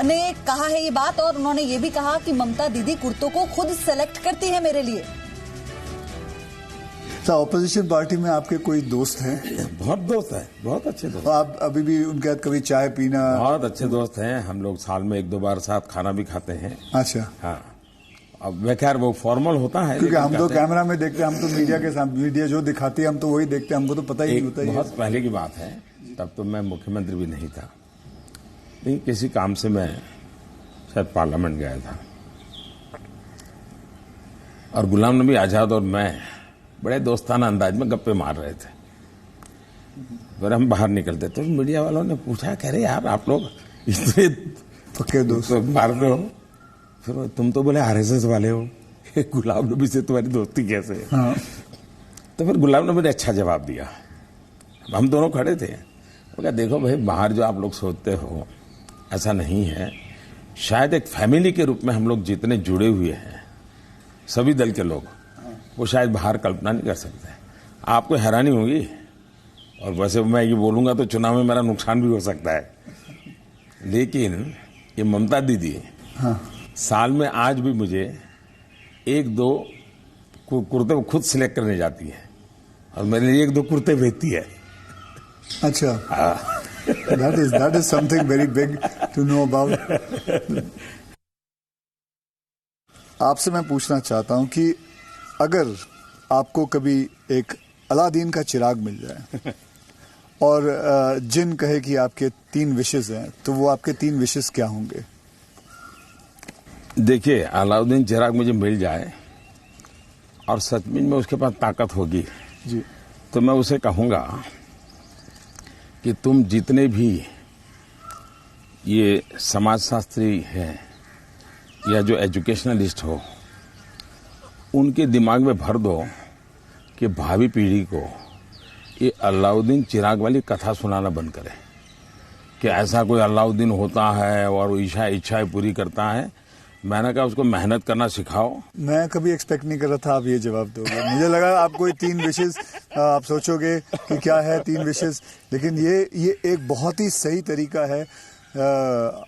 ने कहा है ये बात और उन्होंने ये भी कहा कि ममता दीदी कुर्तों को खुद सेलेक्ट करती है मेरे लिए। ऑपोजिशन पार्टी में आपके कोई दोस्त हैं? बहुत दोस्त है, बहुत अच्छे दोस्त। आप अभी भी उनके साथ कभी चाय पीना? बहुत अच्छे दोस्त हैं, हम लोग साल में 1-2 बार साथ खाना भी खाते हैं। अच्छा। हाँ, अब वे खैर वो फॉर्मल होता है क्योंकि हम तो कैमरा में देखते हैं, हम तो मीडिया के साथ मीडिया जो दिखाती है हम तो वही देखते हैं, हमको तो पता ही नहीं होता। बहुत पहले की बात है, तब तो मैं मुख्यमंत्री भी नहीं था, लेकिन किसी काम से मैं शायद पार्लियामेंट गया था और गुलाम नबी आजाद और मैं बड़े दोस्ताना अंदाज में गप्पे मार रहे थे। फिर हम बाहर निकलते तो मीडिया वालों ने पूछा, कह रहे यार आप लोग इतने पक्के दोस्त मार रहे हो, फिर तुम तो बोले आरएसएस वाले हो, गुलाम नबी से तुम्हारी दोस्ती कैसे है? हाँ। तो फिर गुलाम नबी ने अच्छा जवाब दिया। हम दोनों खड़े थे, बोला देखो भाई बाहर जो आप लोग सोचते हो ऐसा नहीं है, शायद एक फैमिली के रूप में हम लोग जितने जुड़े हुए हैं सभी दल के लोग, वो शायद बाहर कल्पना नहीं कर सकते। आपको हैरानी होगी, और वैसे मैं ये बोलूंगा तो चुनाव में मेरा नुकसान भी हो सकता है, लेकिन ये ममता दीदी हाँ। साल में आज भी मुझे 1-2 कुर्ते को खुद सिलेक्ट करने जाती है और मेरे लिए 1-2 कुर्ते भेजती है। अच्छा। that is something very big to know about. आपसे मैं पूछना चाहता हूं कि अगर आपको कभी एक अलादीन का चिराग मिल जाए और जिन कहे कि आपके 3 विशेस हैं, तो वो आपके 3 विशेस क्या होंगे? देखिए, अलाउद्दीन चिराग मुझे मिल जाए और सचमुच में उसके पास ताकत होगी जी, तो मैं उसे कहूंगा कि तुम जितने भी ये समाजशास्त्री हैं या जो एजुकेशनलिस्ट हो, उनके दिमाग में भर दो कि भावी पीढ़ी को ये अलाउद्दीन चिराग वाली कथा सुनाना बंद करें कि ऐसा कोई अलाउद्दीन होता है और वो इच्छाएं पूरी करता है। मैंने कहा उसको मेहनत करना सिखाओ। मैं कभी एक्सपेक्ट नहीं कर रहा था आप ये जवाब दोगे। मुझे लगा आप कोई 3 विशेस आप सोचोगे कि क्या है 3 विशेस, लेकिन ये एक बहुत ही सही तरीका है।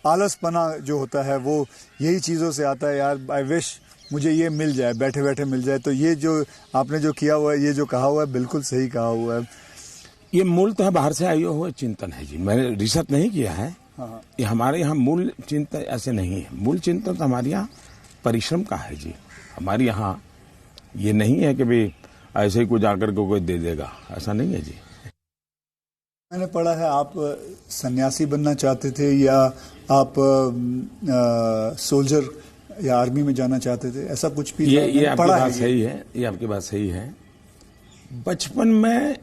आलसपना जो होता है वो यही चीज़ों से आता है। यार आई विश मुझे ये मिल जाए, बैठे बैठे मिल जाए। तो ये जो आपने जो किया हुआ है, ये जो कहा हुआ है, बिल्कुल सही कहा हुआ है। ये मूलतः बाहर से आए हुए चिंतन है जी, मैंने रिसर्च नहीं किया है। हाँ। ये हमारे यहाँ मूल चिंतन ऐसे नहीं है। मूल चिंतन तो हमारे यहाँ परिश्रम का है जी। हमारे यहाँ ये नहीं है कि भाई ऐसे ही कुछ आकर के कोई दे देगा, ऐसा नहीं है जी। मैंने पढ़ा है आप सन्यासी बनना चाहते थे या आप सोल्जर या आर्मी में जाना चाहते थे, ऐसा कुछ भी? ये आपकी बात सही है, ये आपकी बात सही है। बचपन में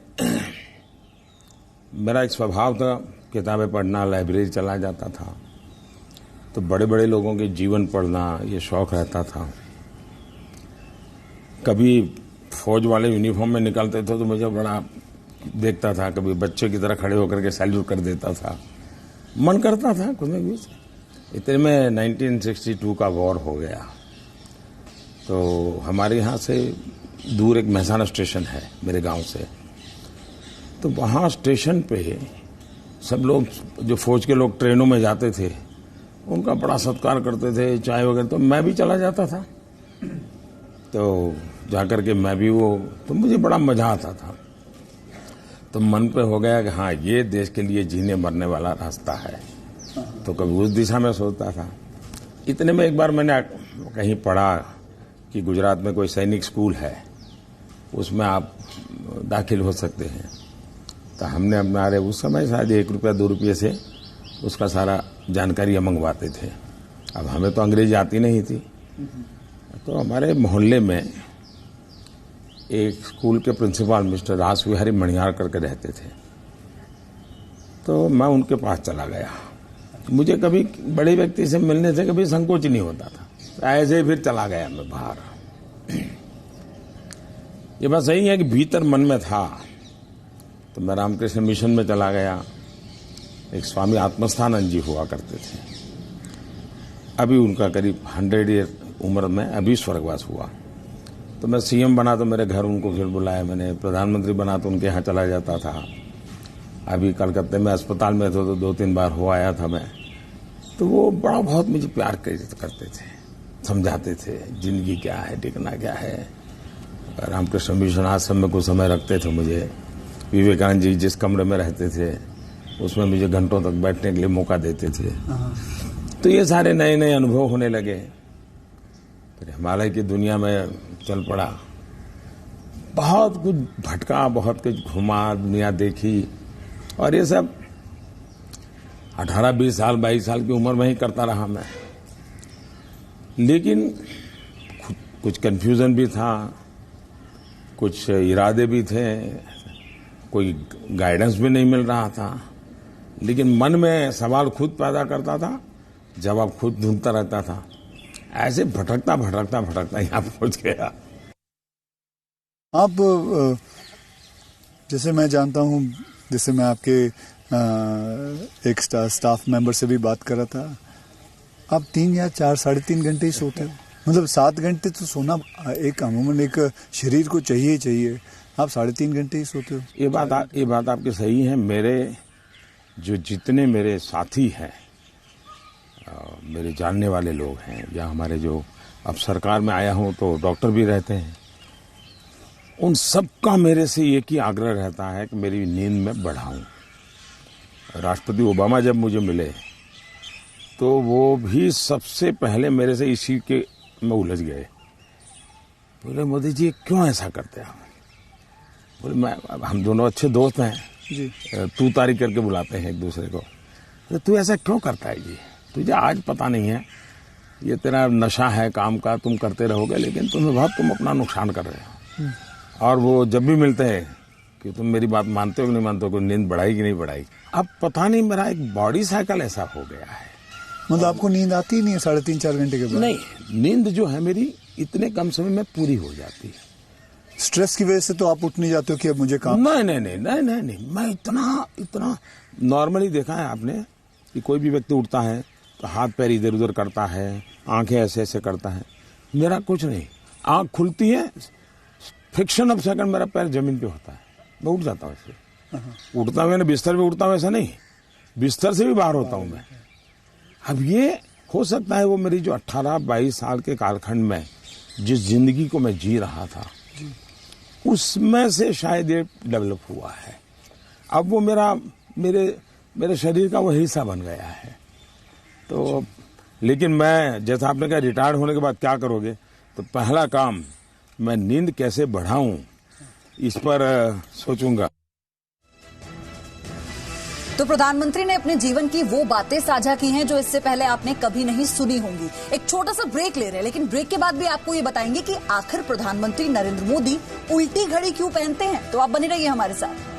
मेरा एक स्वभाव था किताबें पढ़ना, लाइब्रेरी चला जाता था, तो बड़े बड़े लोगों के जीवन पढ़ना ये शौक रहता था। कभी फौज वाले यूनिफॉर्म में निकलते थे तो मुझे बड़ा देखता था, कभी बच्चे की तरह खड़े होकर के सैल्यूट कर देता था, मन करता था कुछ न कुछ। इतने में 1962 का वॉर हो गया, तो हमारे यहाँ से दूर एक महसाना स्टेशन है मेरे गांव से, तो वहाँ स्टेशन पे सब लोग जो फौज के लोग ट्रेनों में जाते थे उनका बड़ा सत्कार करते थे, चाय वगैरह। तो मैं भी चला जाता था, तो जाकर के मैं भी वो, तो मुझे बड़ा मजा आता था। तो मन पे हो गया कि हाँ ये देश के लिए जीने मरने वाला रास्ता है, तो कभी उस दिशा में सोचता था। इतने में एक बार मैंने कहीं पढ़ा कि गुजरात में कोई सैनिक स्कूल है, उसमें आप दाखिल हो सकते हैं। तो हमने हमारे उस समय शायद 1 रुपया 2 रुपये से उसका सारा जानकारियाँ मंगवाते थे। अब हमें तो अंग्रेजी आती नहीं थी, तो हमारे मोहल्ले में एक स्कूल के प्रिंसिपल मिस्टर रास विहारी मणियार करके रहते थे, तो मैं उनके पास चला गया। मुझे कभी बड़े व्यक्ति से मिलने से कभी संकोच नहीं होता था, ऐसे ही फिर चला गया मैं बाहर। ये बात सही है कि भीतर मन में था, तो मैं रामकृष्ण मिशन में चला गया। एक स्वामी आत्मस्थानंद जी हुआ करते थे, अभी उनका करीब 100 ईयर उम्र में अभी स्वर्गवास हुआ। तो मैं सीएम बना तो मेरे घर उनको फिर बुलाया मैंने, प्रधानमंत्री बना तो उनके यहाँ चला जाता था। अभी कलकत्ते में अस्पताल में थे तो 2-3 बार हो आया था मैं। तो वो बड़ा बहुत मुझे प्यार करते थे, समझाते थे जिंदगी क्या है, टिकना क्या है। रामकृष्ण मिशन आश्रम में कुछ समय रखते थे मुझे। विवेकानंद जी जिस कमरे में रहते थे उसमें मुझे घंटों तक बैठने के लिए मौका देते थे। तो ये सारे नए नए अनुभव होने लगे। फिर हिमालय की दुनिया में चल पड़ा, बहुत कुछ भटका, बहुत कुछ घुमा, दुनिया देखी। और ये सब 18-20 साल 22 साल की उम्र में ही करता रहा मैं। लेकिन कुछ कंफ्यूजन भी था, कुछ इरादे भी थे, कोई गाइडेंस भी नहीं मिल रहा था। लेकिन मन में सवाल खुद पैदा करता था, जवाब खुद ढूंढता रहता था। ऐसे भटकता भटकता भटकता यहाँ पहुंच गया। आप जैसे मैं जानता हूँ, जैसे मैं आपके एक स्टाफ मेंबर से भी बात कर रहा था, आप 3 या 4 साढ़े 3 घंटे ही सोते हो। मतलब 7 घंटे तो सोना एक अमूमन एक शरीर को चाहिए। आप 3.5 घंटे ही सोते हो। ये बात आपकी सही है। मेरे जो जितने मेरे साथी हैं, मेरे जानने वाले लोग हैं, या हमारे जो अब सरकार में आया हूं तो डॉक्टर भी रहते हैं, उन सबका मेरे से एक ही आग्रह रहता है कि मेरी नींद में बढ़ाऊं। राष्ट्रपति ओबामा जब मुझे मिले तो वो भी सबसे पहले मेरे से इसी के में उलझ गए। बोले मोदी जी क्यों ऐसा करते हैं? बोले हम दोनों अच्छे दोस्त हैं जी, तू तारी करके बुलाते हैं एक दूसरे को। तो तू ऐसा क्यों करता है जी? तुझे आज पता नहीं है, ये तेरा नशा है काम का, तुम करते रहोगे लेकिन तुम अपना नुकसान कर रहे हो। और वो जब भी मिलते हैं कि तुम मेरी बात मानते हो कि नहीं मानते हो, कोई नींद बढ़ाई कि नहीं बढ़ाई। अब पता नहीं मेरा एक बॉडी साइकिल ऐसा हो गया है। मतलब आपको नींद आती नहीं है 3.5-4 घंटे के बाद? नहीं, नींद जो है मेरी इतने कम समय में पूरी हो जाती है। स्ट्रेस की वजह से तो आप उठ नहीं जाते हो कि अब मुझे काम? नहीं, मैं इतना नॉर्मली देखा है आपने कि कोई भी व्यक्ति उठता है तो हाथ पैर इधर उधर करता है, आंखें ऐसे ऐसे करता है। मेरा कुछ नहीं, आंख खुलती है, फ्रिक्शन ऑफ सेकंड मेरा पैर जमीन पे होता है, मैं उठ जाता हूँ। ऐसे उठता हूँ, बिस्तर पे उठता हूँ ऐसा नहीं, बिस्तर से भी बाहर होता हूँ मैं। अब ये हो सकता है वो मेरी जो 18-22 साल के कालखंड में जिस जिंदगी को मैं जी रहा था उसमें से शायद ये डेवलप हुआ है। अब वो मेरे शरीर का वो हिस्सा बन गया है। तो लेकिन मैं, जैसा आपने कहा रिटायर्ड होने के बाद क्या करोगे, तो पहला काम मैं नींद कैसे बढ़ाऊं इस पर सोचूंगा। तो प्रधानमंत्री ने अपने जीवन की वो बातें साझा की हैं जो इससे पहले आपने कभी नहीं सुनी होंगी। एक छोटा सा ब्रेक ले रहे हैं, लेकिन ब्रेक के बाद भी आपको ये बताएंगे कि आखिर प्रधानमंत्री नरेंद्र मोदी उल्टी घड़ी क्यों पहनते हैं। तो आप बने रहिए हमारे साथ।